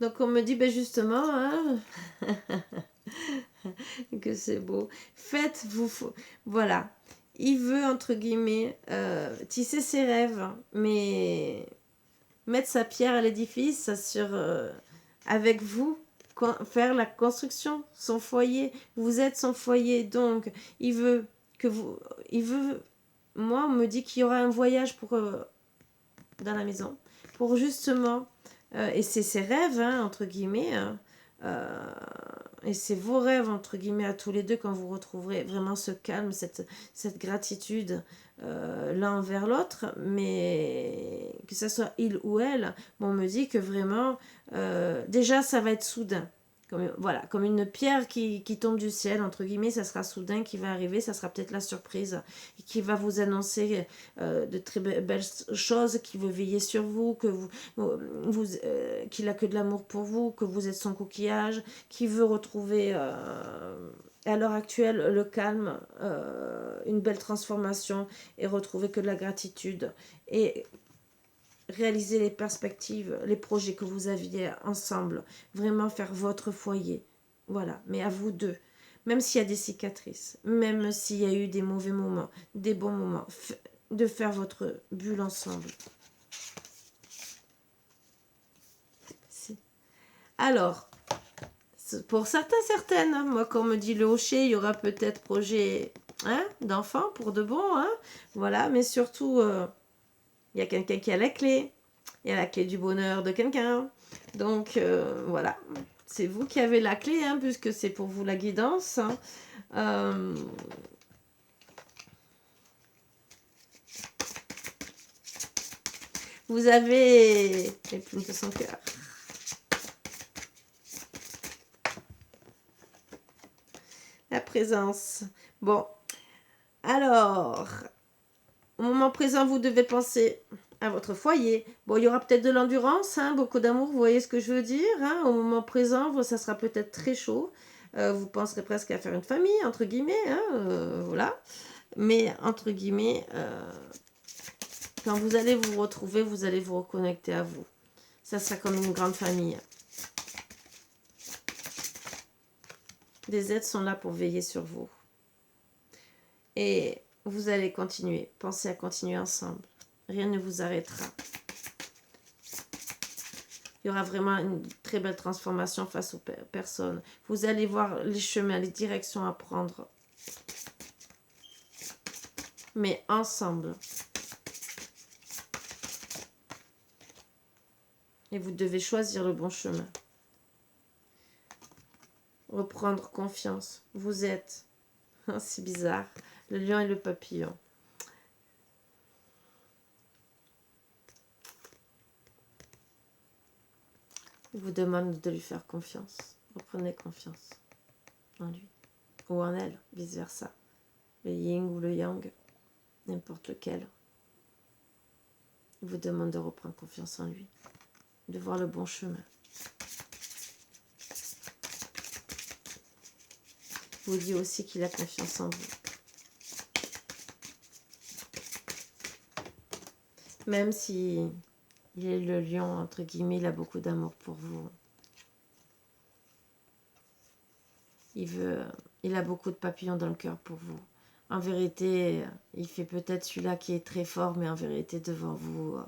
Donc on me dit justement hein, que c'est beau. Faites-vous, voilà. Il veut entre guillemets tisser ses rêves, mais mettre sa pierre à l'édifice avec vous, faire la construction, son foyer. Vous êtes son foyer, donc il veut que vous, moi on me dit qu'il y aura un voyage dans la maison pour justement et c'est ses rêves hein, entre guillemets et c'est vos rêves entre guillemets à tous les deux quand vous retrouverez vraiment ce calme, cette gratitude l'un envers l'autre, mais que ce soit il ou elle, on me dit que vraiment déjà ça va être soudain. Comme une pierre qui tombe du ciel, entre guillemets, ça sera soudain qui va arriver, ça sera peut-être la surprise et qui va vous annoncer de très belles choses, qui veut veiller sur vous, que qu'il a que de l'amour pour vous, que vous êtes son coquillage, qui veut retrouver à l'heure actuelle le calme, une belle transformation et retrouver que de la gratitude et réaliser les perspectives, les projets que vous aviez ensemble, vraiment faire votre foyer, voilà, mais à vous deux, même s'il y a des cicatrices, même s'il y a eu des mauvais moments, des bons moments, de faire votre bulle ensemble. Alors, pour certaines, hein, moi quand on me dit le hocher, il y aura peut-être projet hein, d'enfant pour de bon, hein, voilà, mais surtout... il y a quelqu'un qui a la clé. et à la clé du bonheur de quelqu'un. Donc, voilà. C'est vous qui avez la clé, hein, puisque c'est pour vous la guidance. Hein. Vous avez les plumes de son cœur. La présence. Bon. Alors, au moment présent, vous devez penser à votre foyer. Bon, il y aura peut-être de l'endurance, hein, beaucoup d'amour, vous voyez ce que je veux dire. Hein. Au moment présent, ça sera peut-être très chaud. Vous penserez presque à faire une famille, entre guillemets. Hein, voilà. Mais, entre guillemets, quand vous allez vous retrouver, vous allez vous reconnecter à vous. Ça sera comme une grande famille. Des aides sont là pour veiller sur vous. Et vous allez continuer. Pensez à continuer ensemble. Rien ne vous arrêtera. Il y aura vraiment une très belle transformation face aux personnes. Vous allez voir les chemins, les directions à prendre. Mais ensemble. Et vous devez choisir le bon chemin. Reprendre confiance. Vous êtes... C'est bizarre. Le lion et le papillon. Il vous demande de lui faire confiance. Reprenez confiance en lui. Ou en elle, vice versa. Le yin ou le yang. N'importe lequel. Il vous demande de reprendre confiance en lui. De voir le bon chemin. Il vous dit aussi qu'il a confiance en vous. Même si il est le lion, entre guillemets, il a beaucoup d'amour pour vous. Il a beaucoup de papillons dans le cœur pour vous. En vérité, il fait peut-être celui-là qui est très fort, mais en vérité, devant vous,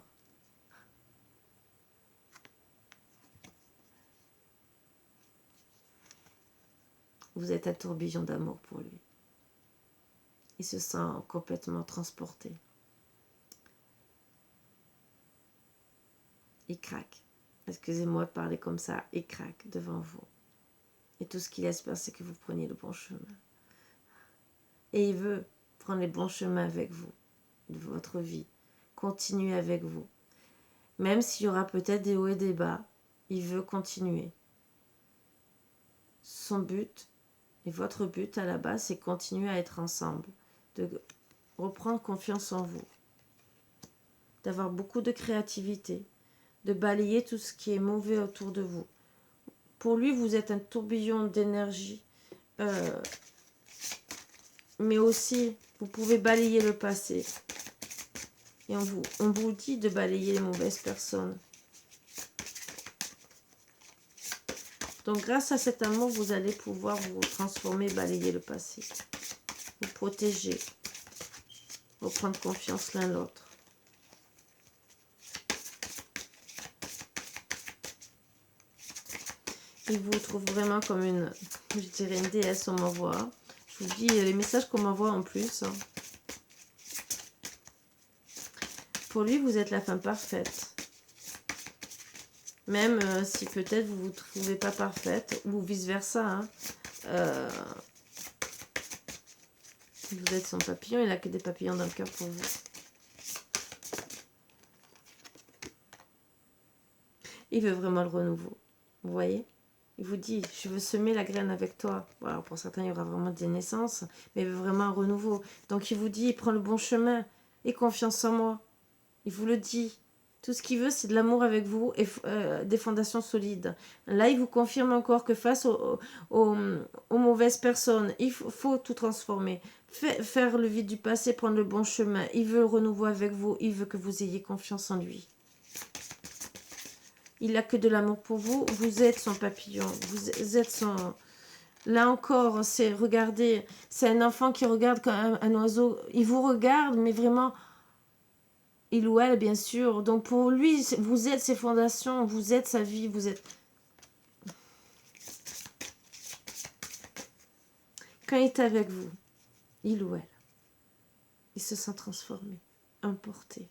vous êtes un tourbillon d'amour pour lui. Il se sent complètement transporté. Il craque. Excusez-moi de parler comme ça. Il craque devant vous. Et tout ce qu'il espère, c'est que vous preniez le bon chemin. Et il veut prendre les bons chemins avec vous, de votre vie. Continuer avec vous. Même s'il y aura peut-être des hauts et des bas, il veut continuer. Son but, et votre but à la base, c'est continuer à être ensemble. De reprendre confiance en vous. D'avoir beaucoup de créativité. De balayer tout ce qui est mauvais autour de vous. Pour lui, vous êtes un tourbillon d'énergie. Mais aussi, vous pouvez balayer le passé. Et on vous dit de balayer les mauvaises personnes. Donc, grâce à cet amour, vous allez pouvoir vous transformer, balayer le passé. Vous protéger. Reprendre confiance l'un l'autre. Il vous trouve vraiment comme une, je dirais, une déesse, on m'envoie. Je vous dis les messages qu'on m'envoie en plus. Pour lui, vous êtes la femme parfaite. Même si peut-être vous ne vous trouvez pas parfaite, ou vice-versa. Hein. Vous êtes son papillon, il n'a que des papillons dans le cœur pour vous. Il veut vraiment le renouveau. Vous voyez ? Il vous dit, je veux semer la graine avec toi. Bon, alors pour certains, il y aura vraiment des naissances, mais il veut vraiment un renouveau. Donc il vous dit, prends le bon chemin, aie confiance en moi. Il vous le dit. Tout ce qu'il veut, c'est de l'amour avec vous et des fondations solides. Là, il vous confirme encore que face aux mauvaises personnes, il faut tout transformer. Faire le vide du passé, prendre le bon chemin. Il veut le renouveau avec vous. Il veut que vous ayez confiance en lui. Il n'a que de l'amour pour vous. Vous êtes son papillon. Vous êtes son... Là encore, c'est, regardez, c'est un enfant qui regarde comme un oiseau. Il vous regarde, mais vraiment... Il ou elle, bien sûr. Donc pour lui, vous êtes ses fondations, vous êtes sa vie, vous êtes... Quand il est avec vous, il ou elle, il se sent transformé, emporté.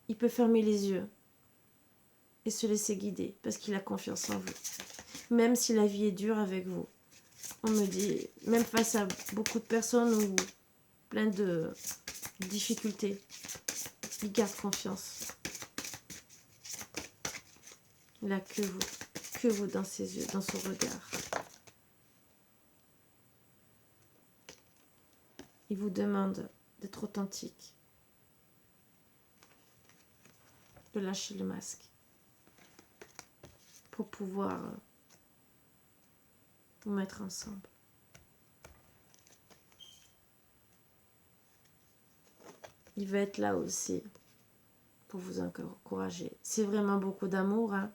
il peut fermer les yeux et se laisser guider parce qu'il a confiance en vous. Même si la vie est dure avec vous. On me dit, même face à beaucoup de personnes ou plein de difficultés, il garde confiance. Il n'a que vous dans ses yeux, dans son regard. Il vous demande d'être authentique, de lâcher le masque pour pouvoir vous mettre ensemble. Il va être là aussi pour vous encourager. C'est vraiment beaucoup d'amour. Hein.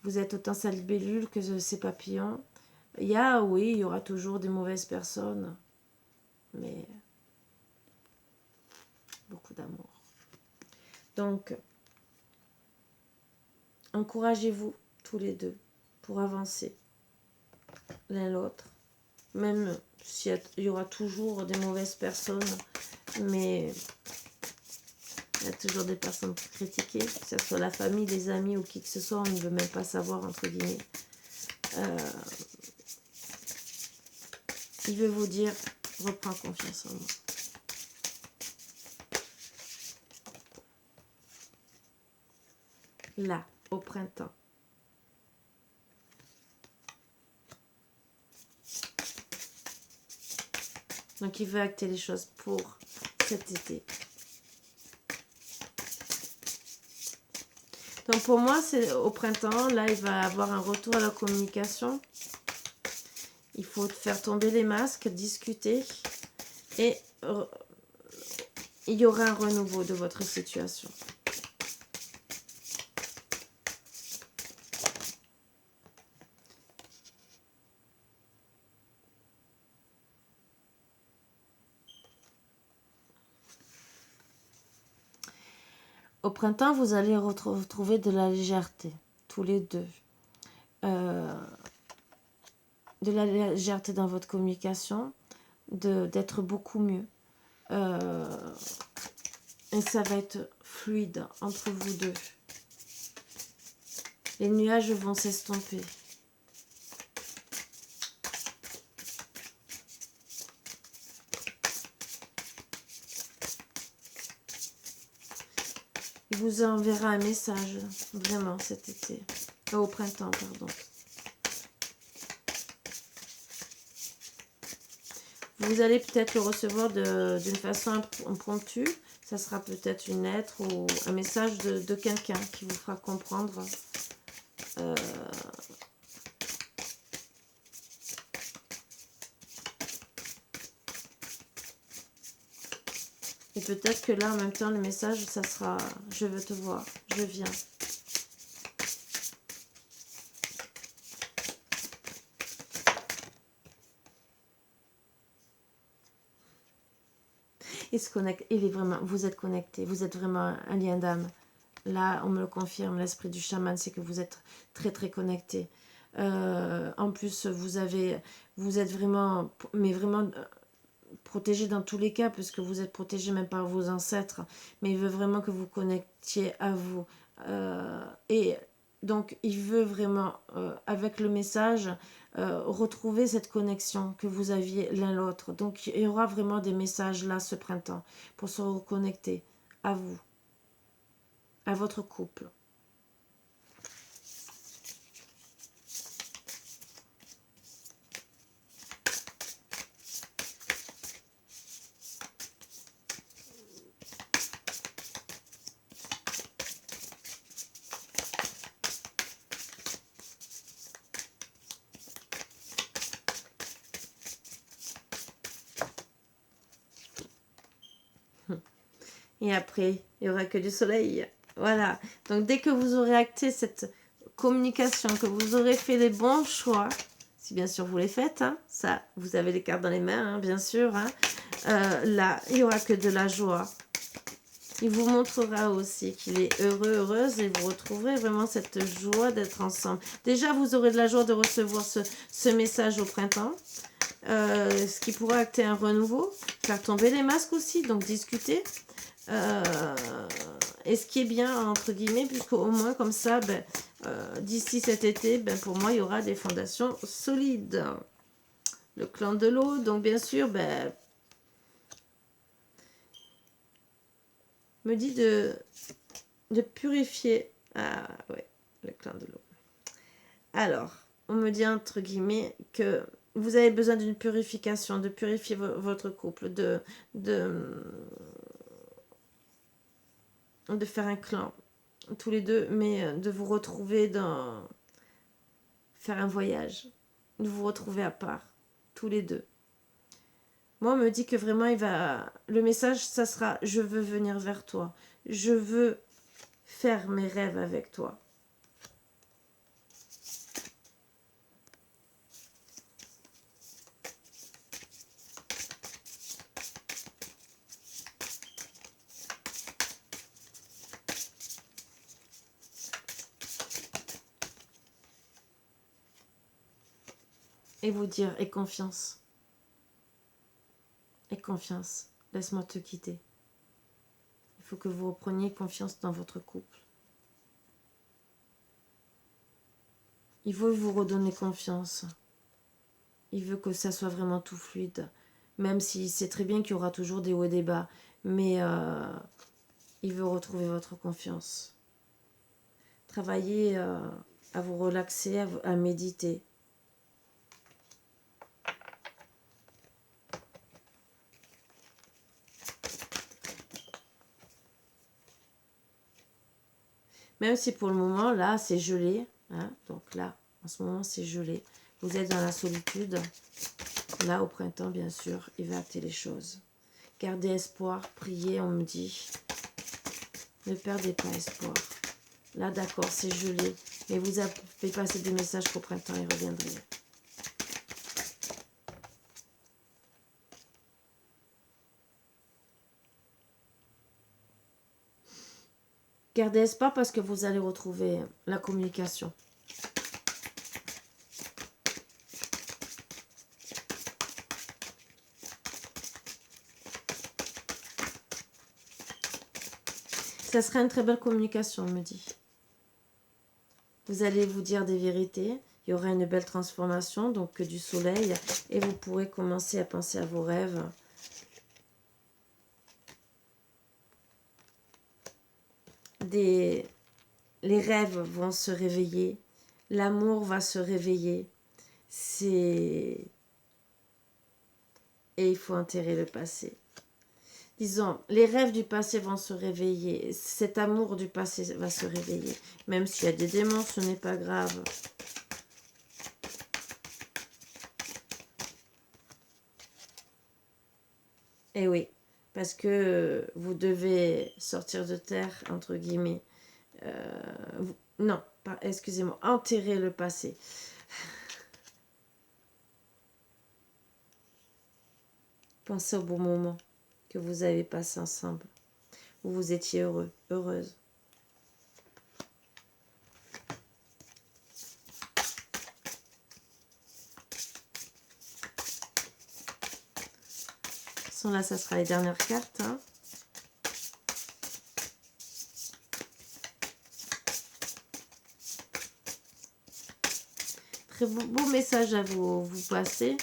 Vous êtes autant sa libellule que ses papillons. Il y aura toujours des mauvaises personnes, mais beaucoup d'amour. Donc, encouragez-vous tous les deux pour avancer l'un l'autre. Même s'il y aura toujours des mauvaises personnes, mais il y a toujours des personnes pour critiquer, que ce soit la famille, les amis ou qui que ce soit, on ne veut même pas savoir, entre guillemets. Il veut vous dire, reprends confiance en moi. Là, au printemps. Donc, il veut acter les choses pour cet été. Donc, pour moi, c'est au printemps. Là, il va avoir un retour à la communication. Il faut faire tomber les masques, discuter. Et il y aura un renouveau de votre situation. Au printemps, vous allez retrouver de la légèreté, tous les deux. De la légèreté dans votre communication, d'être beaucoup mieux. Et ça va être fluide entre vous deux. Les nuages vont s'estomper. Il vous enverra un message, vraiment, cet été. Au printemps, pardon. Vous allez peut-être le recevoir d'une façon impromptue. Ça sera peut-être une lettre ou un message de quelqu'un qui vous fera comprendre. Et peut-être que là, en même temps, le message, ça sera « Je veux te voir, je viens ». Il se connecte, il est vraiment, vous êtes connecté, vous êtes vraiment un lien d'âme. Là, on me le confirme, l'esprit du chaman, c'est que vous êtes très très connecté. En plus, vous êtes vraiment, mais vraiment protégé dans tous les cas, puisque vous êtes protégé même par vos ancêtres. Mais il veut vraiment que vous connectiez à vous. Et donc, il veut vraiment, avec le message, retrouver cette connexion que vous aviez l'un l'autre. Donc, il y aura vraiment des messages là ce printemps pour se reconnecter à vous, à votre couple. Et après, il n'y aura que du soleil. Voilà. Donc, dès que vous aurez acté cette communication, que vous aurez fait les bons choix, si bien sûr vous les faites, hein, ça, vous avez les cartes dans les mains, hein, bien sûr. Hein, là, il n'y aura que de la joie. Il vous montrera aussi qu'il est heureux, heureuse, et vous retrouverez vraiment cette joie d'être ensemble. Déjà, vous aurez de la joie de recevoir ce message au printemps. Ce qui pourra acter un renouveau, faire tomber les masques aussi, donc discuter. Et ce qui est bien, entre guillemets, puisque au moins comme ça, ben, d'ici cet été, ben, pour moi, il y aura des fondations solides. Le clan de l'eau, donc bien sûr, ben, me dit de purifier. Ah ouais, le clan de l'eau. Alors, on me dit entre guillemets que vous avez besoin d'une purification, de purifier votre couple, de faire un clan, tous les deux, mais de vous retrouver faire un voyage, de vous retrouver à part, tous les deux. Moi, on me dit que vraiment, le message, ça sera, je veux venir vers toi, je veux faire mes rêves avec toi. Et vous dire, aie confiance. Aie confiance. Laisse-moi te quitter. Il faut que vous repreniez confiance dans votre couple. Il veut vous redonner confiance. Il veut que ça soit vraiment tout fluide. Même s'il sait très bien qu'il y aura toujours des hauts et des bas. Mais il veut retrouver votre confiance. Travaillez à vous relaxer, à méditer. Même si pour le moment, là, c'est gelé. Hein, donc là, en ce moment, c'est gelé. Vous êtes dans la solitude. Là, au printemps, bien sûr, il va acter les choses. Gardez espoir, priez, on me dit. Ne perdez pas espoir. Là, d'accord, c'est gelé. Mais vous avez passé des messages qu'au printemps, il reviendrait. Gardez espoir parce que vous allez retrouver la communication. Ça sera une très belle communication, on me dit. Vous allez vous dire des vérités. Il y aura une belle transformation, donc du soleil. Et vous pourrez commencer à penser à vos rêves. Les rêves vont se réveiller. L'amour va se réveiller. Et il faut enterrer le passé. Disons, les rêves du passé vont se réveiller. Cet amour du passé va se réveiller. Même s'il y a des démons, ce n'est pas grave. Eh oui, parce que vous devez sortir de terre, entre guillemets. Non, excusez-moi, enterrer le passé. Pensez au bon moment que vous avez passé ensemble, où vous étiez heureux, heureuse. Là, ça sera les dernières cartes. Hein. Très beau message à vous passer.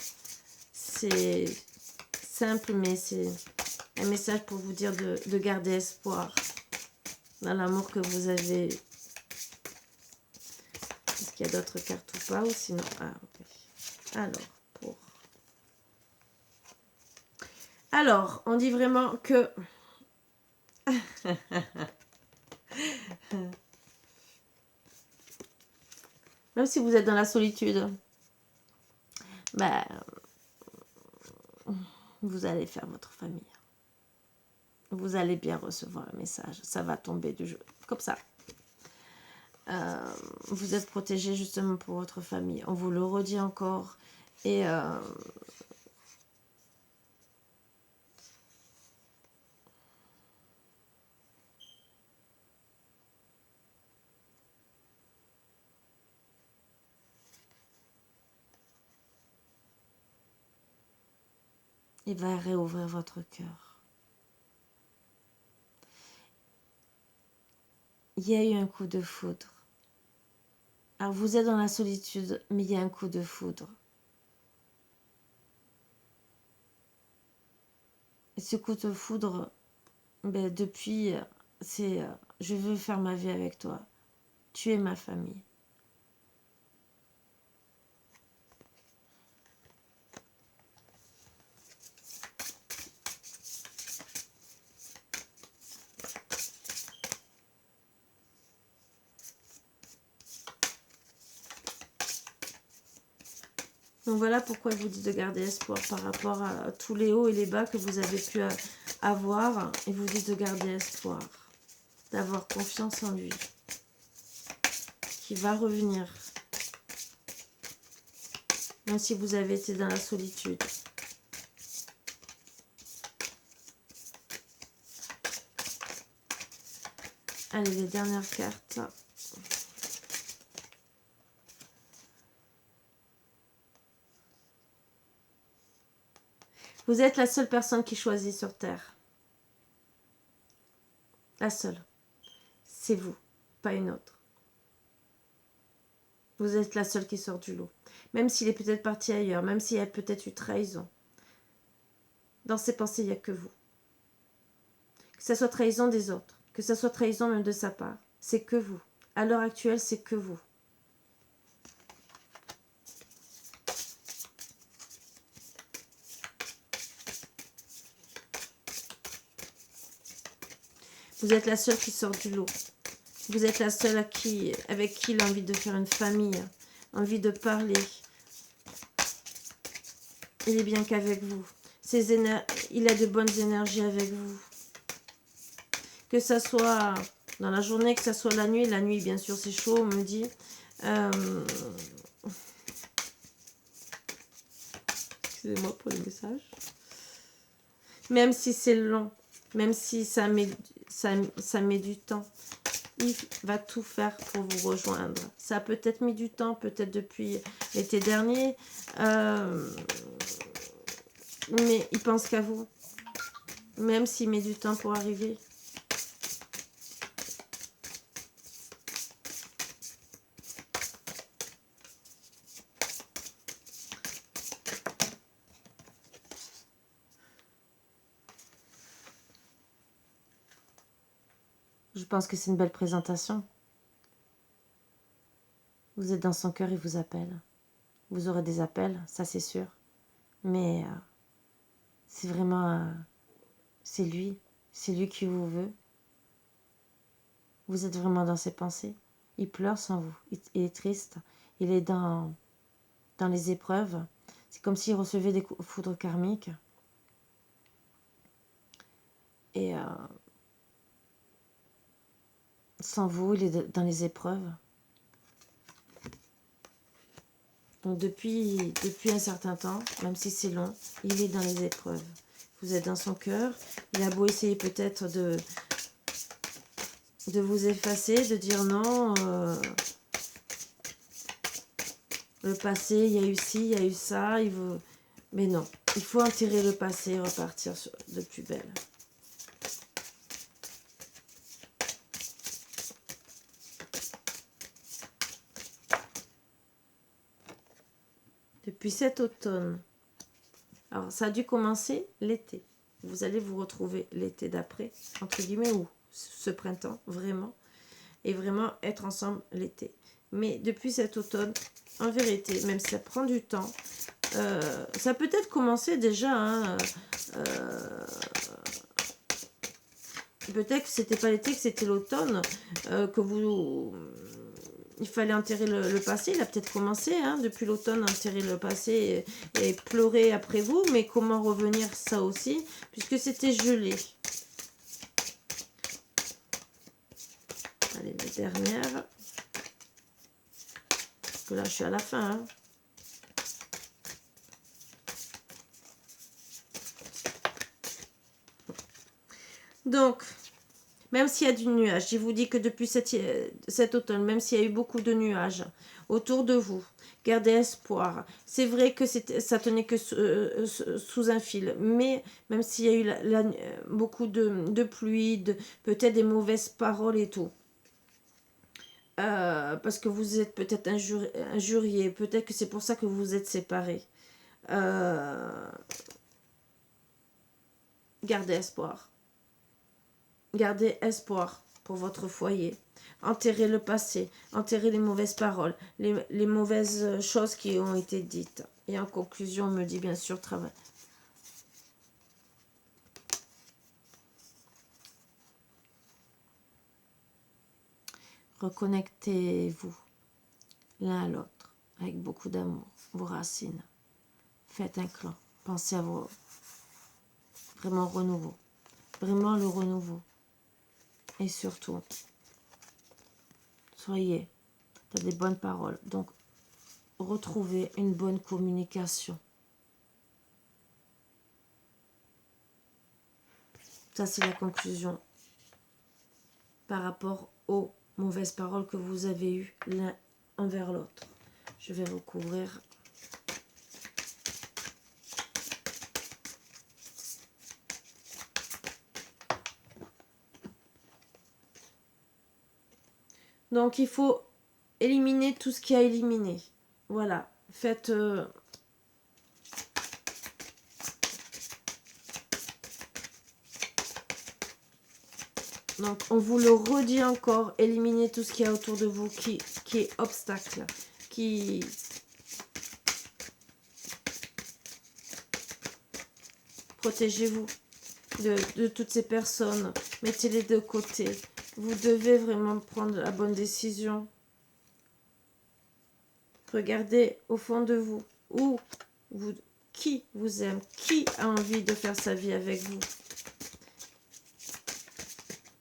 C'est simple, mais c'est un message pour vous dire de garder espoir dans l'amour que vous avez. Est-ce qu'il y a d'autres cartes ou pas? Ou sinon... Ah, oui. Alors, on dit vraiment que... Même si vous êtes dans la solitude, ben, vous allez faire votre famille. Vous allez bien recevoir le message. Ça va tomber du jeu. Comme ça. Vous êtes protégé justement pour votre famille. On vous le redit encore. Et... il va réouvrir votre cœur. il y a eu un coup de foudre. Alors vous êtes dans la solitude, mais il y a un coup de foudre. Et ce coup de foudre, ben, depuis, c'est je veux faire ma vie avec toi. Tu es ma famille. Donc voilà pourquoi je vous dis de garder espoir par rapport à tous les hauts et les bas que vous avez pu avoir. Et vous dit de garder espoir, d'avoir confiance en lui, qui va revenir. Même si vous avez été dans la solitude. Allez, les dernières cartes. Vous êtes la seule personne qui choisit sur Terre. La seule. C'est vous, pas une autre. Vous êtes la seule qui sort du lot. Même s'il est peut-être parti ailleurs, même s'il y a peut-être eu trahison. Dans ses pensées, il n'y a que vous. Que ce soit trahison des autres, que ce soit trahison même de sa part, c'est que vous. À l'heure actuelle, c'est que vous. Vous êtes la seule qui sort du lot. Vous êtes la seule avec qui il a envie de faire une famille, envie de parler. Il est bien qu'avec vous. Il a de bonnes énergies avec vous. Que ça soit dans la journée, que ça soit la nuit. La nuit, bien sûr, c'est chaud, on me dit. Excusez-moi pour le message. Même si c'est long, même si ça met du temps, il va tout faire pour vous rejoindre. Ça a peut-être mis du temps, peut-être depuis l'été dernier, mais il pense qu'à vous, même s'il met du temps pour arriver. Je pense que c'est une belle présentation. Vous êtes dans son cœur, il vous appelle. Vous aurez des appels, ça c'est sûr. Mais c'est vraiment... c'est lui qui vous veut. Vous êtes vraiment dans ses pensées. Il pleure sans vous. Il est triste. Il est dans les épreuves. C'est comme s'il recevait des foudres karmiques. Et sans vous, il est dans les épreuves. Donc depuis un certain temps, même si c'est long, il est dans les épreuves. Vous êtes dans son cœur. Il a beau essayer peut-être de vous effacer, de dire non. Le passé, il y a eu ci, il y a eu ça. Mais non, il faut enterrer le passé et repartir de plus belle. Depuis cet automne. Alors, ça a dû commencer l'été. Vous allez vous retrouver l'été d'après, entre guillemets, ou ce printemps, vraiment. Et vraiment être ensemble l'été. Mais depuis cet automne, en vérité, même si ça prend du temps, ça peut être commencé déjà. Hein, peut-être que c'était pas l'été, que c'était l'automne, que vous... Il fallait enterrer le passé. Il a peut-être commencé hein, depuis l'automne, enterrer le passé et pleurer après vous. Mais comment revenir, ça aussi, puisque c'était gelé. Allez, les dernières. Parce que là, je suis à la fin. Hein. Donc, même s'il y a du nuage, je vous dis que depuis cet automne, même s'il y a eu beaucoup de nuages autour de vous, gardez espoir. C'est vrai que ça tenait que sous un fil, mais même s'il y a eu beaucoup de pluie, peut-être des mauvaises paroles et tout, parce que vous êtes peut-être injurié, peut-être que c'est pour ça que vous vous êtes séparés. Gardez espoir. Gardez espoir pour votre foyer. Enterrez le passé, enterrez les mauvaises paroles, les mauvaises choses qui ont été dites. Et en conclusion, on me dit bien sûr travail. Reconnectez-vous l'un à l'autre avec beaucoup d'amour, vos racines. Faites un clan. Pensez à vos vraiment renouveau. Vraiment le renouveau. Et surtout, soyez dans des bonnes paroles. Donc, retrouvez une bonne communication. Ça, c'est la conclusion par rapport aux mauvaises paroles que vous avez eues l'un envers l'autre. Je vais recouvrir. Donc, il faut éliminer tout ce qui a éliminé. Voilà. Faites... Donc, on vous le redit encore, éliminez tout ce qu'il y a autour de vous qui est obstacle, qui... Protégez-vous de toutes ces personnes, mettez-les de côté. Vous devez vraiment prendre la bonne décision. Regardez au fond de vous, qui vous aime, qui a envie de faire sa vie avec vous.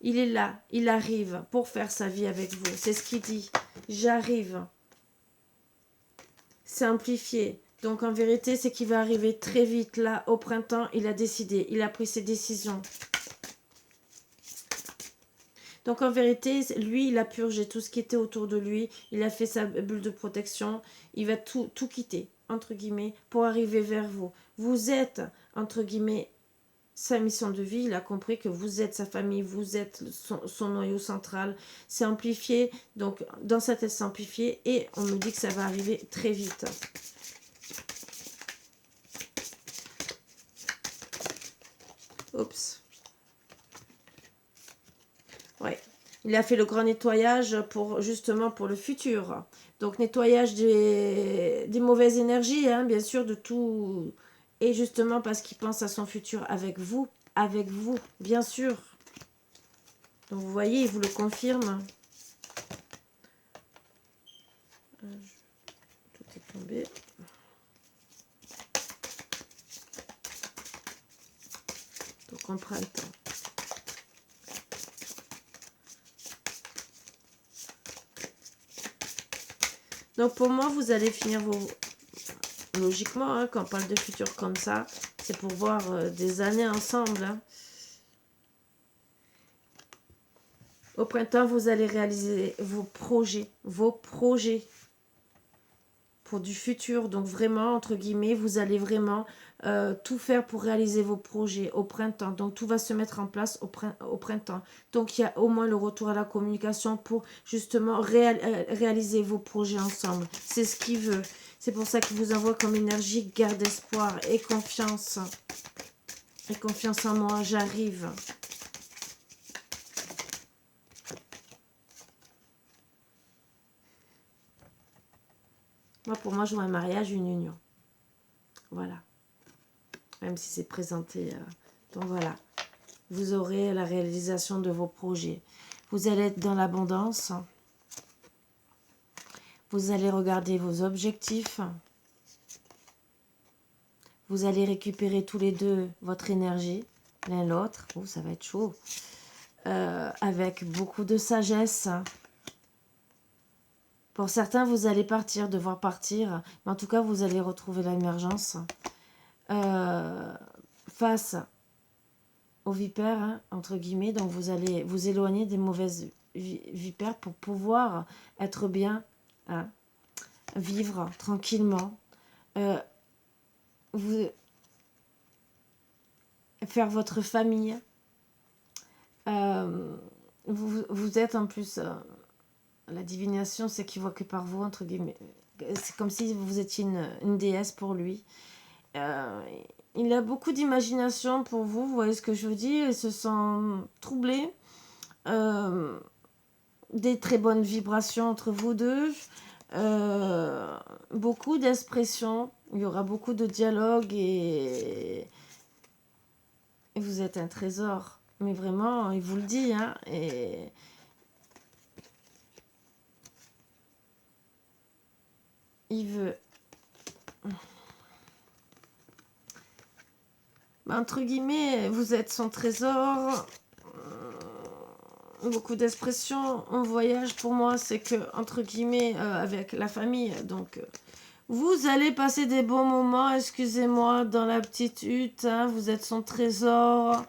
Il est là, il arrive pour faire sa vie avec vous. C'est ce qu'il dit. J'arrive. Simplifié. Donc en vérité, c'est qu'il va arriver très vite. Là, au printemps, il a décidé. Il a pris ses décisions. Donc en vérité, lui, il a purgé tout ce qui était autour de lui. Il a fait sa bulle de protection. Il va tout quitter, entre guillemets, pour arriver vers vous. Vous êtes, entre guillemets, sa mission de vie, il a compris que vous êtes sa famille, vous êtes son noyau central, c'est amplifié, donc dans sa tête c'est amplifié, et on nous dit que ça va arriver très vite. Oups. Ouais, il a fait le grand nettoyage justement pour le futur. Donc nettoyage des mauvaises énergies, hein, bien sûr, de tout... Et justement parce qu'il pense à son futur avec vous, bien sûr. Donc vous voyez, il vous le confirme. Tout est tombé. Donc on prend le temps. Donc pour moi, vous allez finir vos... Logiquement, hein, quand on parle de futur comme ça, c'est pour voir des années ensemble. Hein. Au printemps, vous allez réaliser vos projets pour du futur. Donc vraiment, entre guillemets, vous allez vraiment tout faire pour réaliser vos projets au printemps. Donc tout va se mettre en place au printemps. Donc il y a au moins le retour à la communication pour justement réaliser vos projets ensemble. C'est ce qu'il veut. C'est pour ça qu'il vous envoie comme énergie, garde espoir et confiance. Et confiance en moi, j'arrive. Moi, pour moi, je vois un mariage, une union. Voilà. Même si c'est présenté. Donc voilà. Vous aurez la réalisation de vos projets. Vous allez être dans l'abondance. Vous allez regarder vos objectifs. Vous allez récupérer tous les deux votre énergie, l'un l'autre. Oh, ça va être chaud. Avec beaucoup de sagesse. Pour certains, vous allez devoir partir. Mais en tout cas, vous allez retrouver l'émergence. Face aux vipères, hein, entre guillemets. Donc, vous allez vous éloigner des mauvaises vipères pour pouvoir être bien, hein, vivre tranquillement. Faire votre famille. Vous êtes en plus... la divination, c'est qu'il voit que par vous, entre guillemets. C'est comme si vous étiez une déesse pour lui. Il a beaucoup d'imagination pour vous, vous voyez ce que je veux dire. Il se sent troublé. Des très bonnes vibrations entre vous deux. Beaucoup d'expressions. Il y aura beaucoup de dialogue et vous êtes un trésor. Mais vraiment, il vous le dit. Hein, et il veut... Entre guillemets, vous êtes son trésor. Beaucoup d'expressions. En voyage, pour moi, c'est que, entre guillemets, avec la famille. Donc, vous allez passer des bons moments, excusez-moi, dans la petite hutte. Hein, vous êtes son trésor.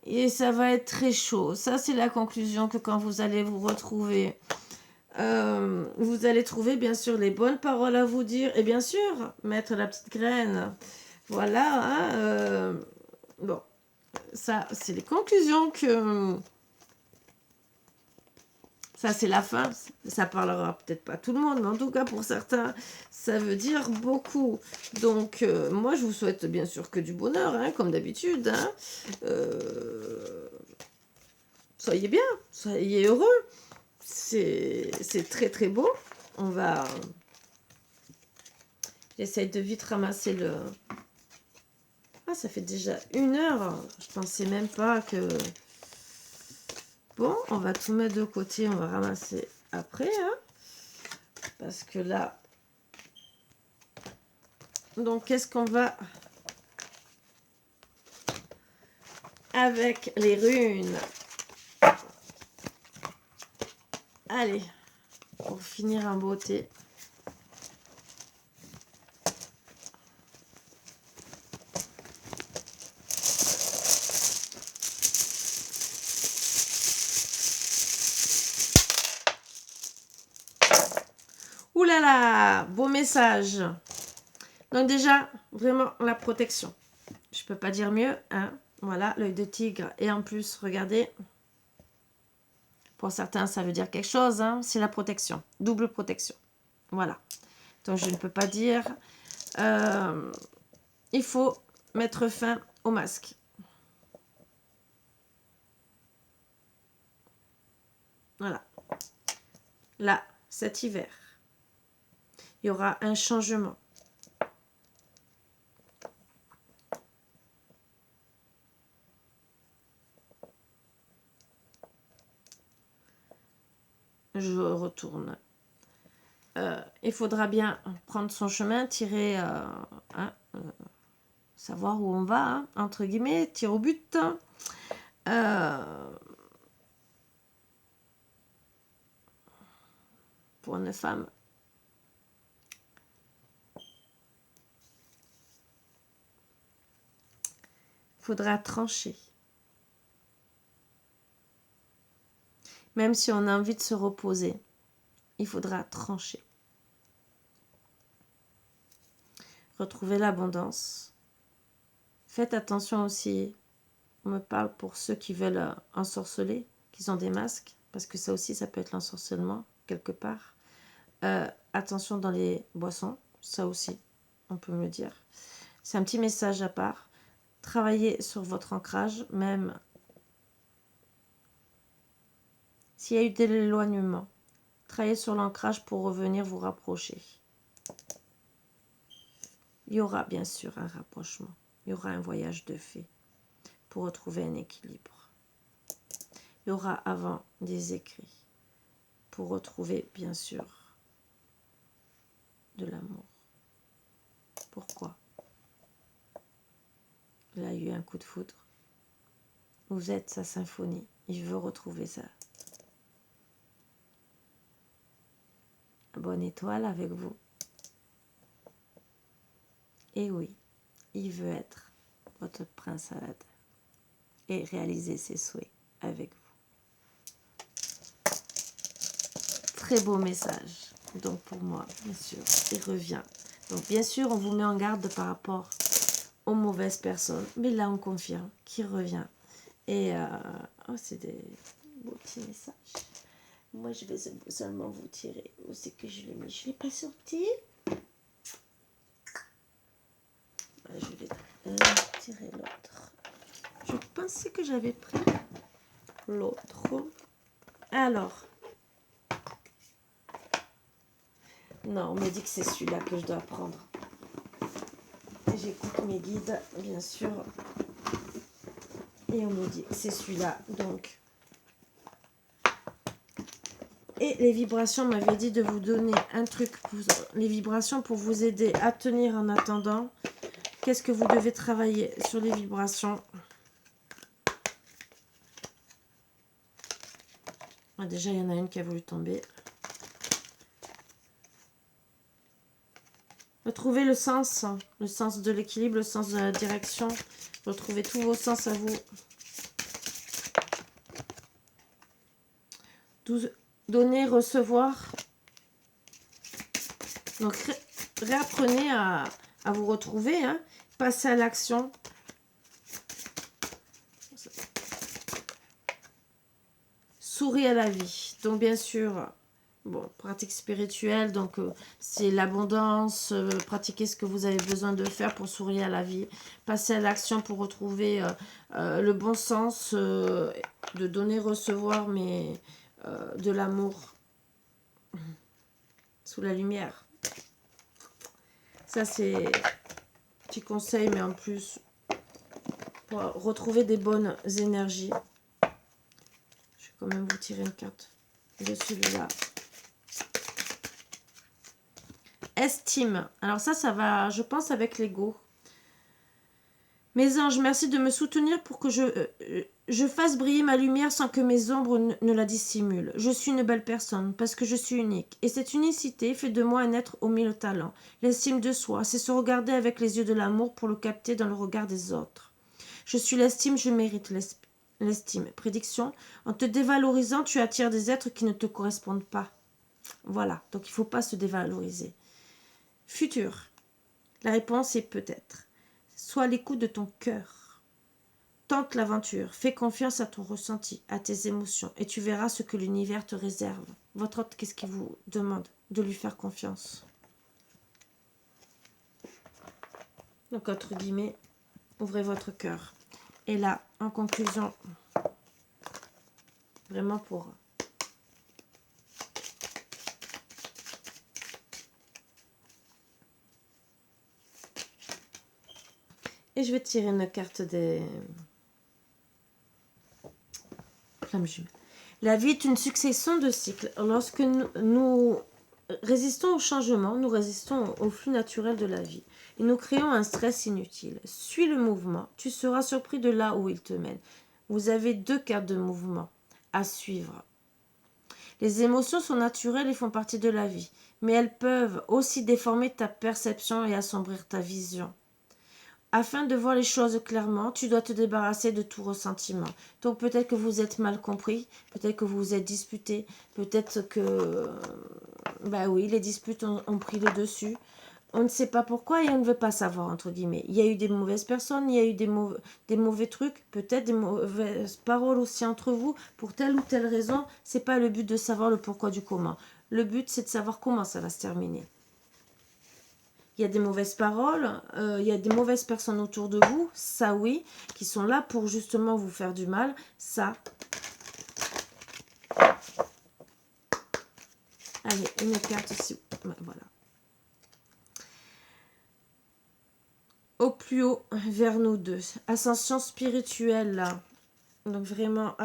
Et ça va être très chaud. Ça, c'est la conclusion que quand vous allez vous retrouver, vous allez trouver, bien sûr, les bonnes paroles à vous dire. Et bien sûr, mettre la petite graine. Voilà. Hein, bon, ça, c'est les conclusions que... Ça, c'est la fin. Ça parlera peut-être pas tout le monde, mais en tout cas, pour certains, ça veut dire beaucoup. Donc, moi, je vous souhaite bien sûr que du bonheur, hein, comme d'habitude. Hein. Soyez bien, soyez heureux. C'est très, très beau. On va... J'essaye de vite ramasser le... Ah, ça fait déjà 1 heure. Je pensais même pas que... Bon, on va tout mettre de côté, on va ramasser après, hein, parce que là... Donc, qu'est-ce qu'on va... Avec les runes. Allez, pour finir en beauté. Ouh là là, beau message. Donc déjà, vraiment la protection. Je peux pas dire mieux. Hein. Voilà, l'œil de tigre. Et en plus, regardez. Pour certains, ça veut dire quelque chose. Hein. C'est la protection. Double protection. Voilà. Donc, je ne peux pas dire. Il faut mettre fin au masque. Voilà. Là, cet hiver, il y aura un changement. Je retourne. Il faudra bien prendre son chemin, tirer, savoir où on va, hein, entre guillemets, tirer au but. Pour une femme. Il faudra trancher. Même si on a envie de se reposer, il faudra trancher. Retrouver l'abondance. Faites attention aussi, on me parle pour ceux qui veulent ensorceler, qui ont des masques, parce que ça aussi, ça peut être l'ensorcellement, quelque part. Attention dans les boissons, ça aussi, on peut me le dire. C'est un petit message à part. Travaillez sur votre ancrage, même s'il y a eu de l'éloignement. Travaillez sur l'ancrage pour revenir vous rapprocher. Il y aura bien sûr un rapprochement. Il y aura un voyage de fait pour retrouver un équilibre. Il y aura avant des écrits pour retrouver bien sûr de l'amour. Pourquoi? Il a eu un coup de foudre. Vous êtes sa symphonie. Il veut retrouver ça. Bonne étoile avec vous. Et oui, il veut être votre prince Aladdin et réaliser ses souhaits avec vous. Très beau message. Donc pour moi, bien sûr, il revient. Donc bien sûr, on vous met en garde par rapport aux mauvaises personnes. Mais là, on confirme qu'il revient. Et oh, c'est des beaux petits messages. Moi, je vais seulement vous tirer. Où c'est que je l'ai mis? Je ne l'ai pas sorti. Je vais tirer l'autre. Je pensais que j'avais pris l'autre. Alors. Non, on me dit que c'est celui-là que je dois prendre. Et j'écoute mes guides, bien sûr. Et on me dit que c'est celui-là. Donc. Et les vibrations m'avaient dit de vous donner un truc. Les vibrations pour vous aider à tenir en attendant. Qu'est-ce que vous devez travailler sur les vibrations? Ah, déjà, il y en a une qui a voulu tomber. Retrouvez le sens de l'équilibre, le sens de la direction. Retrouvez tous vos sens à vous. Donner, recevoir. Donc, réapprenez à vous retrouver. Hein. Passez à l'action. Souris à la vie. Donc, bien sûr, bon, pratique spirituelle. Donc, c'est l'abondance. Pratiquez ce que vous avez besoin de faire pour sourire à la vie. Passez à l'action pour retrouver le bon sens de donner, recevoir, mais de l'amour sous la lumière. Ça, c'est petit conseil, mais en plus, pour retrouver des bonnes énergies. Je vais quand même vous tirer une carte de celui-là. Estime. Alors ça va, je pense, avec l'ego. Mes anges, merci de me soutenir pour que je fasse briller ma lumière sans que mes ombres ne la dissimulent. Je suis une belle personne parce que je suis unique. Et cette unicité fait de moi un être aux 1000 talents. L'estime de soi, c'est se regarder avec les yeux de l'amour pour le capter dans le regard des autres. Je suis l'estime, je mérite l'estime. Prédiction, en te dévalorisant, tu attires des êtres qui ne te correspondent pas. Voilà, donc il ne faut pas se dévaloriser. Futur, la réponse est peut-être. Sois à l'écoute de ton cœur. Tente l'aventure. Fais confiance à ton ressenti, à tes émotions. Et tu verras ce que l'univers te réserve. Votre hôte, qu'est-ce qu'il vous demande? De lui faire confiance. Donc, entre guillemets, ouvrez votre cœur. Et là, en conclusion, vraiment pour... Et je vais tirer une carte des flammes jumelles. La vie est une succession de cycles. Lorsque nous résistons au changement, nous résistons au flux naturel de la vie. Et nous créons un stress inutile. Suis le mouvement. Tu seras surpris de là où il te mène. Vous avez 2 cartes de mouvement à suivre. Les émotions sont naturelles et font partie de la vie. Mais elles peuvent aussi déformer ta perception et assombrir ta vision. Afin de voir les choses clairement, tu dois te débarrasser de tout ressentiment. Donc peut-être que vous êtes mal compris, peut-être que vous vous êtes disputé, peut-être que... Bah oui, les disputes ont pris le dessus. On ne sait pas pourquoi et on ne veut pas savoir, entre guillemets. Il y a eu des mauvaises personnes, il y a eu des mauvais trucs, peut-être des mauvaises paroles aussi entre vous, pour telle ou telle raison. C'est pas le but de savoir le pourquoi du comment. Le but, c'est de savoir comment ça va se terminer. Il y a des mauvaises paroles, il y a des mauvaises personnes autour de vous, ça oui, qui sont là pour justement vous faire du mal, ça. Allez, une carte ici, voilà. Au plus haut, vers nous deux. Ascension spirituelle, là. Donc vraiment,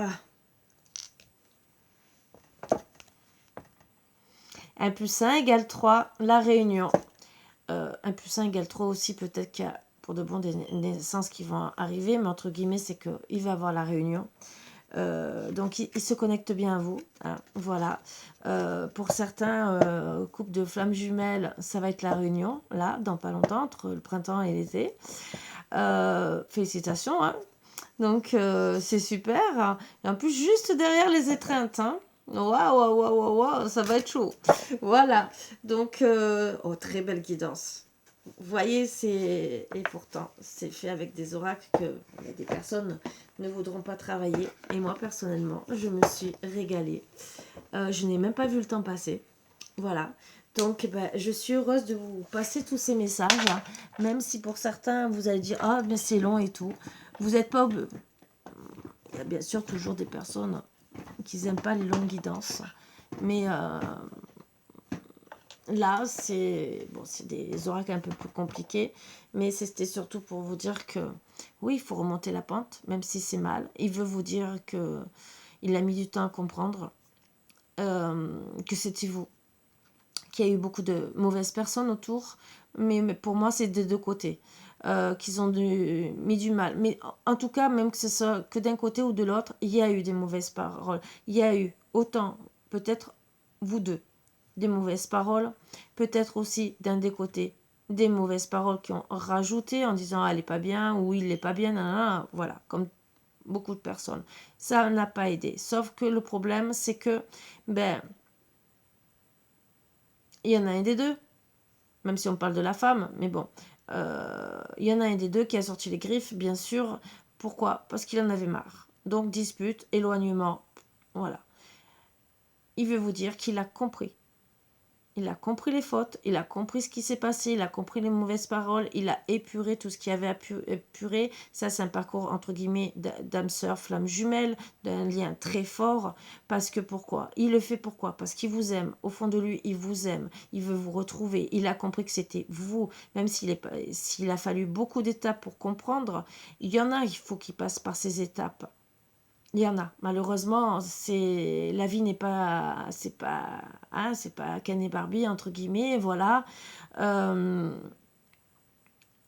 1 plus 1 égale 3, la réunion. 1 plus 1 égale 3 aussi, peut-être qu'il y a pour de bon des naissances qui vont arriver, mais entre guillemets, c'est qu'il va avoir la réunion. Donc, il se connecte bien à vous. Hein, voilà. Pour certains couples de flammes jumelles, ça va être la réunion, là, dans pas longtemps, entre le printemps et l'été. Félicitations. Hein. Donc, c'est super. Et en plus, juste derrière les étreintes, hein. Waouh, ça va être chaud. Voilà. Donc, oh, très belle guidance. Vous voyez, et pourtant, c'est fait avec des oracles que des personnes ne voudront pas travailler. Et moi, personnellement, je me suis régalée. Je n'ai même pas vu le temps passer. Voilà. Donc, ben, je suis heureuse de vous passer tous ces messages, hein. Même si pour certains, vous allez dire, ah, mais c'est long et tout. Vous n'êtes pas... Il y a bien sûr toujours des personnes qui n'aiment pas les longues guidances. Mais là, c'est bon, c'est des oracles un peu plus compliqués. Mais c'était surtout pour vous dire que, oui, il faut remonter la pente, même si c'est mal. Il veut vous dire que il a mis du temps à comprendre que c'était vous, qu'il y a eu beaucoup de mauvaises personnes autour, mais pour moi, c'est des deux côtés, qu'ils ont mis du mal. Mais en tout cas, même que ce soit que d'un côté ou de l'autre, il y a eu des mauvaises paroles. Il y a eu autant, peut-être, vous deux, des mauvaises paroles, peut-être aussi d'un des côtés, des mauvaises paroles qui ont rajouté en disant ah, elle est pas bien ou il n'est pas bien, nanana, voilà, comme beaucoup de personnes. Ça n'a pas aidé. Sauf que le problème, c'est que, ben, il y en a un des deux, même si on parle de la femme, mais bon, il y en a un des deux qui a sorti les griffes, bien sûr. Pourquoi? Parce qu'il en avait marre. Donc dispute, éloignement, voilà. Il veut vous dire qu'il a compris. Il a compris les fautes, il a compris ce qui s'est passé, il a compris les mauvaises paroles, il a épuré tout ce qu'il avait à épurer. Ça, c'est un parcours, entre guillemets, d'âme sœur, flamme jumelle, d'un lien très fort. Parce que pourquoi? Il le fait pourquoi? Parce qu'il vous aime. Au fond de lui, il vous aime. Il veut vous retrouver. Il a compris que c'était vous. Même s'il a fallu beaucoup d'étapes pour comprendre, il y en a, il faut qu'il passe par ces étapes. Il y en a. Malheureusement, c'est la vie n'est pas, c'est pas Ken et Barbie entre guillemets, voilà. Euh,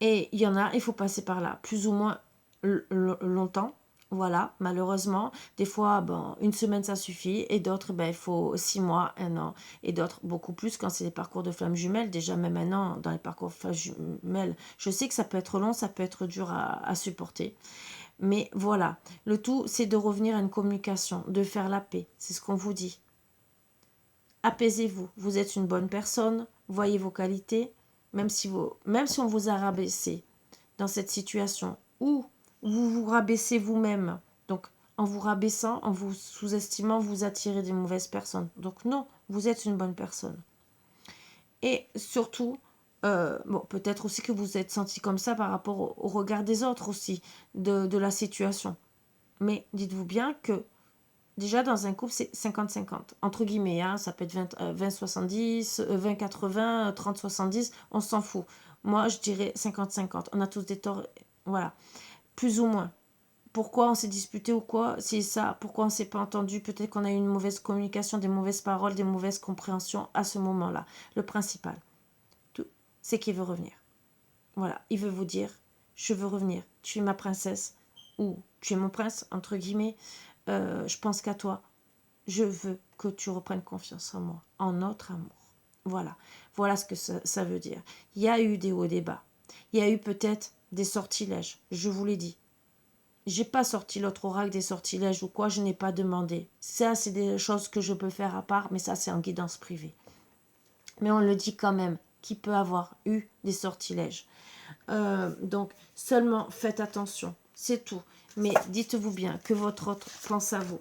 et il y en a, il faut passer par là, plus ou moins longtemps. Voilà, malheureusement, des fois, bon, une semaine ça suffit, et d'autres, ben, il faut 6 mois, un an, et d'autres beaucoup plus quand c'est des parcours de flammes jumelles. Déjà, même un an dans les parcours de flammes jumelles, je sais que ça peut être long, ça peut être dur à supporter. Mais voilà, le tout, c'est de revenir à une communication, de faire la paix. C'est ce qu'on vous dit. Apaisez-vous. Vous êtes une bonne personne. Voyez vos qualités. Même si on vous a rabaissé dans cette situation, ou vous vous rabaissez vous-même. Donc, en vous rabaissant, en vous sous-estimant, vous attirez des mauvaises personnes. Donc non, vous êtes une bonne personne. Et surtout, bon, peut-être aussi que vous vous êtes senti comme ça par rapport au regard des autres aussi, de la situation. Mais dites-vous bien que déjà dans un couple, c'est 50-50. Entre guillemets, hein, ça peut être 20-70, 20-80, 30-70, on s'en fout. Moi, je dirais 50-50. On a tous des torts, voilà, plus ou moins. Pourquoi on s'est disputé ou quoi? C'est ça. Pourquoi on ne s'est pas entendu? Peut-être qu'on a eu une mauvaise communication, des mauvaises paroles, des mauvaises compréhensions à ce moment-là. Le principal, c'est qu'il veut revenir. Voilà, il veut vous dire, je veux revenir. Tu es ma princesse ou tu es mon prince, entre guillemets. Je pense qu'à toi. Je veux que tu reprennes confiance en moi, en notre amour. Voilà, voilà ce que ça veut dire. Il y a eu des hauts et des bas. Il y a eu peut-être des sortilèges, je vous l'ai dit. J'ai pas sorti l'autre oracle des sortilèges ou quoi, je n'ai pas demandé. Ça, c'est des choses que je peux faire à part, mais ça, c'est en guidance privée. Mais on le dit quand même, qui peut avoir eu des sortilèges. Donc, seulement faites attention, c'est tout. Mais dites-vous bien que votre autre pense à vous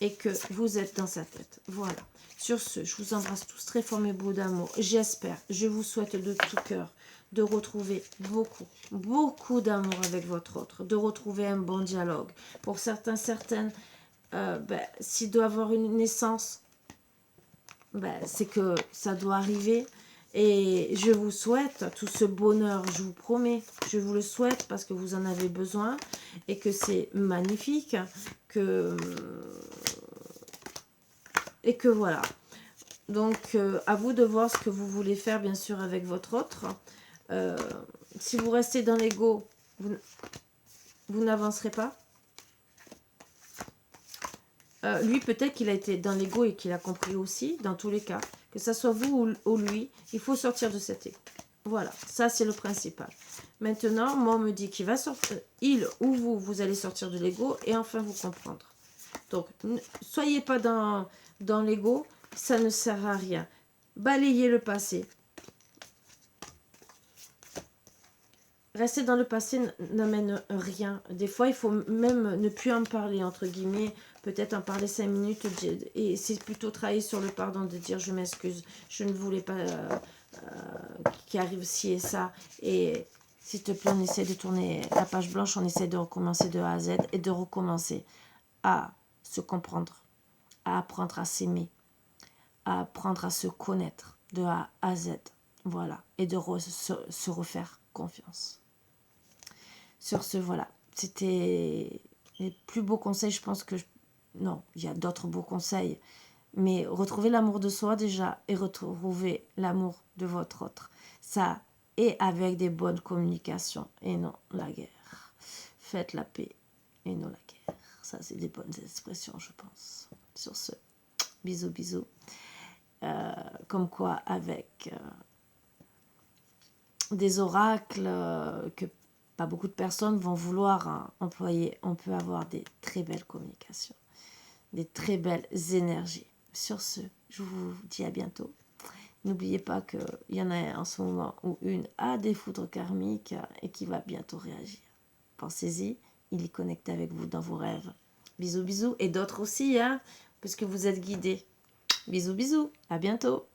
et que vous êtes dans sa tête. Voilà. Sur ce, je vous embrasse tous très fort, mes bouts d'amour. J'espère, je vous souhaite de tout cœur de retrouver beaucoup d'amour avec votre autre, de retrouver un bon dialogue. Pour certains, certaines, s'il doit avoir une naissance, c'est que ça doit arriver. Et je vous souhaite tout ce bonheur, je vous promets, je vous le souhaite parce que vous en avez besoin et que c'est magnifique, et que voilà. Donc, à vous de voir ce que vous voulez faire, bien sûr, avec votre autre. Si vous restez dans l'ego, vous n'avancerez pas. Lui, peut-être qu'il a été dans l'ego et qu'il a compris aussi, dans tous les cas. Que ça soit vous ou lui, il faut sortir de cet ego. Voilà, ça c'est le principal. Maintenant, moi on me dit qu'il va sortir, il ou vous allez sortir de l'ego et enfin vous comprendre. Donc, soyez pas dans l'ego, ça ne sert à rien. Balayez le passé. Rester dans le passé n'amène rien. Des fois, il faut même ne plus en parler, entre guillemets, peut-être en parler 5 minutes, et c'est plutôt travailler sur le pardon, de dire je m'excuse, je ne voulais pas qu'il arrive ci et ça, et s'il te plaît, on essaie de tourner la page blanche, on essaie de recommencer de A à Z, et de recommencer à se comprendre, à apprendre à s'aimer, à apprendre à se connaître de A à Z, voilà, et de se refaire confiance. Sur ce, voilà, c'était les plus beaux conseils, je pense que... Non, il y a d'autres beaux conseils, mais retrouvez l'amour de soi déjà, et retrouvez l'amour de votre autre. Ça, et avec des bonnes communications, et non la guerre. Faites la paix, et non la guerre. Ça, c'est des bonnes expressions, je pense. Sur ce, bisous, bisous. Comme quoi, avec des oracles que pas beaucoup de personnes vont vouloir employer, on peut avoir des très belles communications, des très belles énergies. Sur ce, je vous dis à bientôt. N'oubliez pas qu'il y en a en ce moment où une a des foudres karmiques et qui va bientôt réagir. Pensez-y, il est connecté avec vous dans vos rêves. Bisous, bisous. Et d'autres aussi, hein, parce que vous êtes guidés. Bisous, bisous. À bientôt.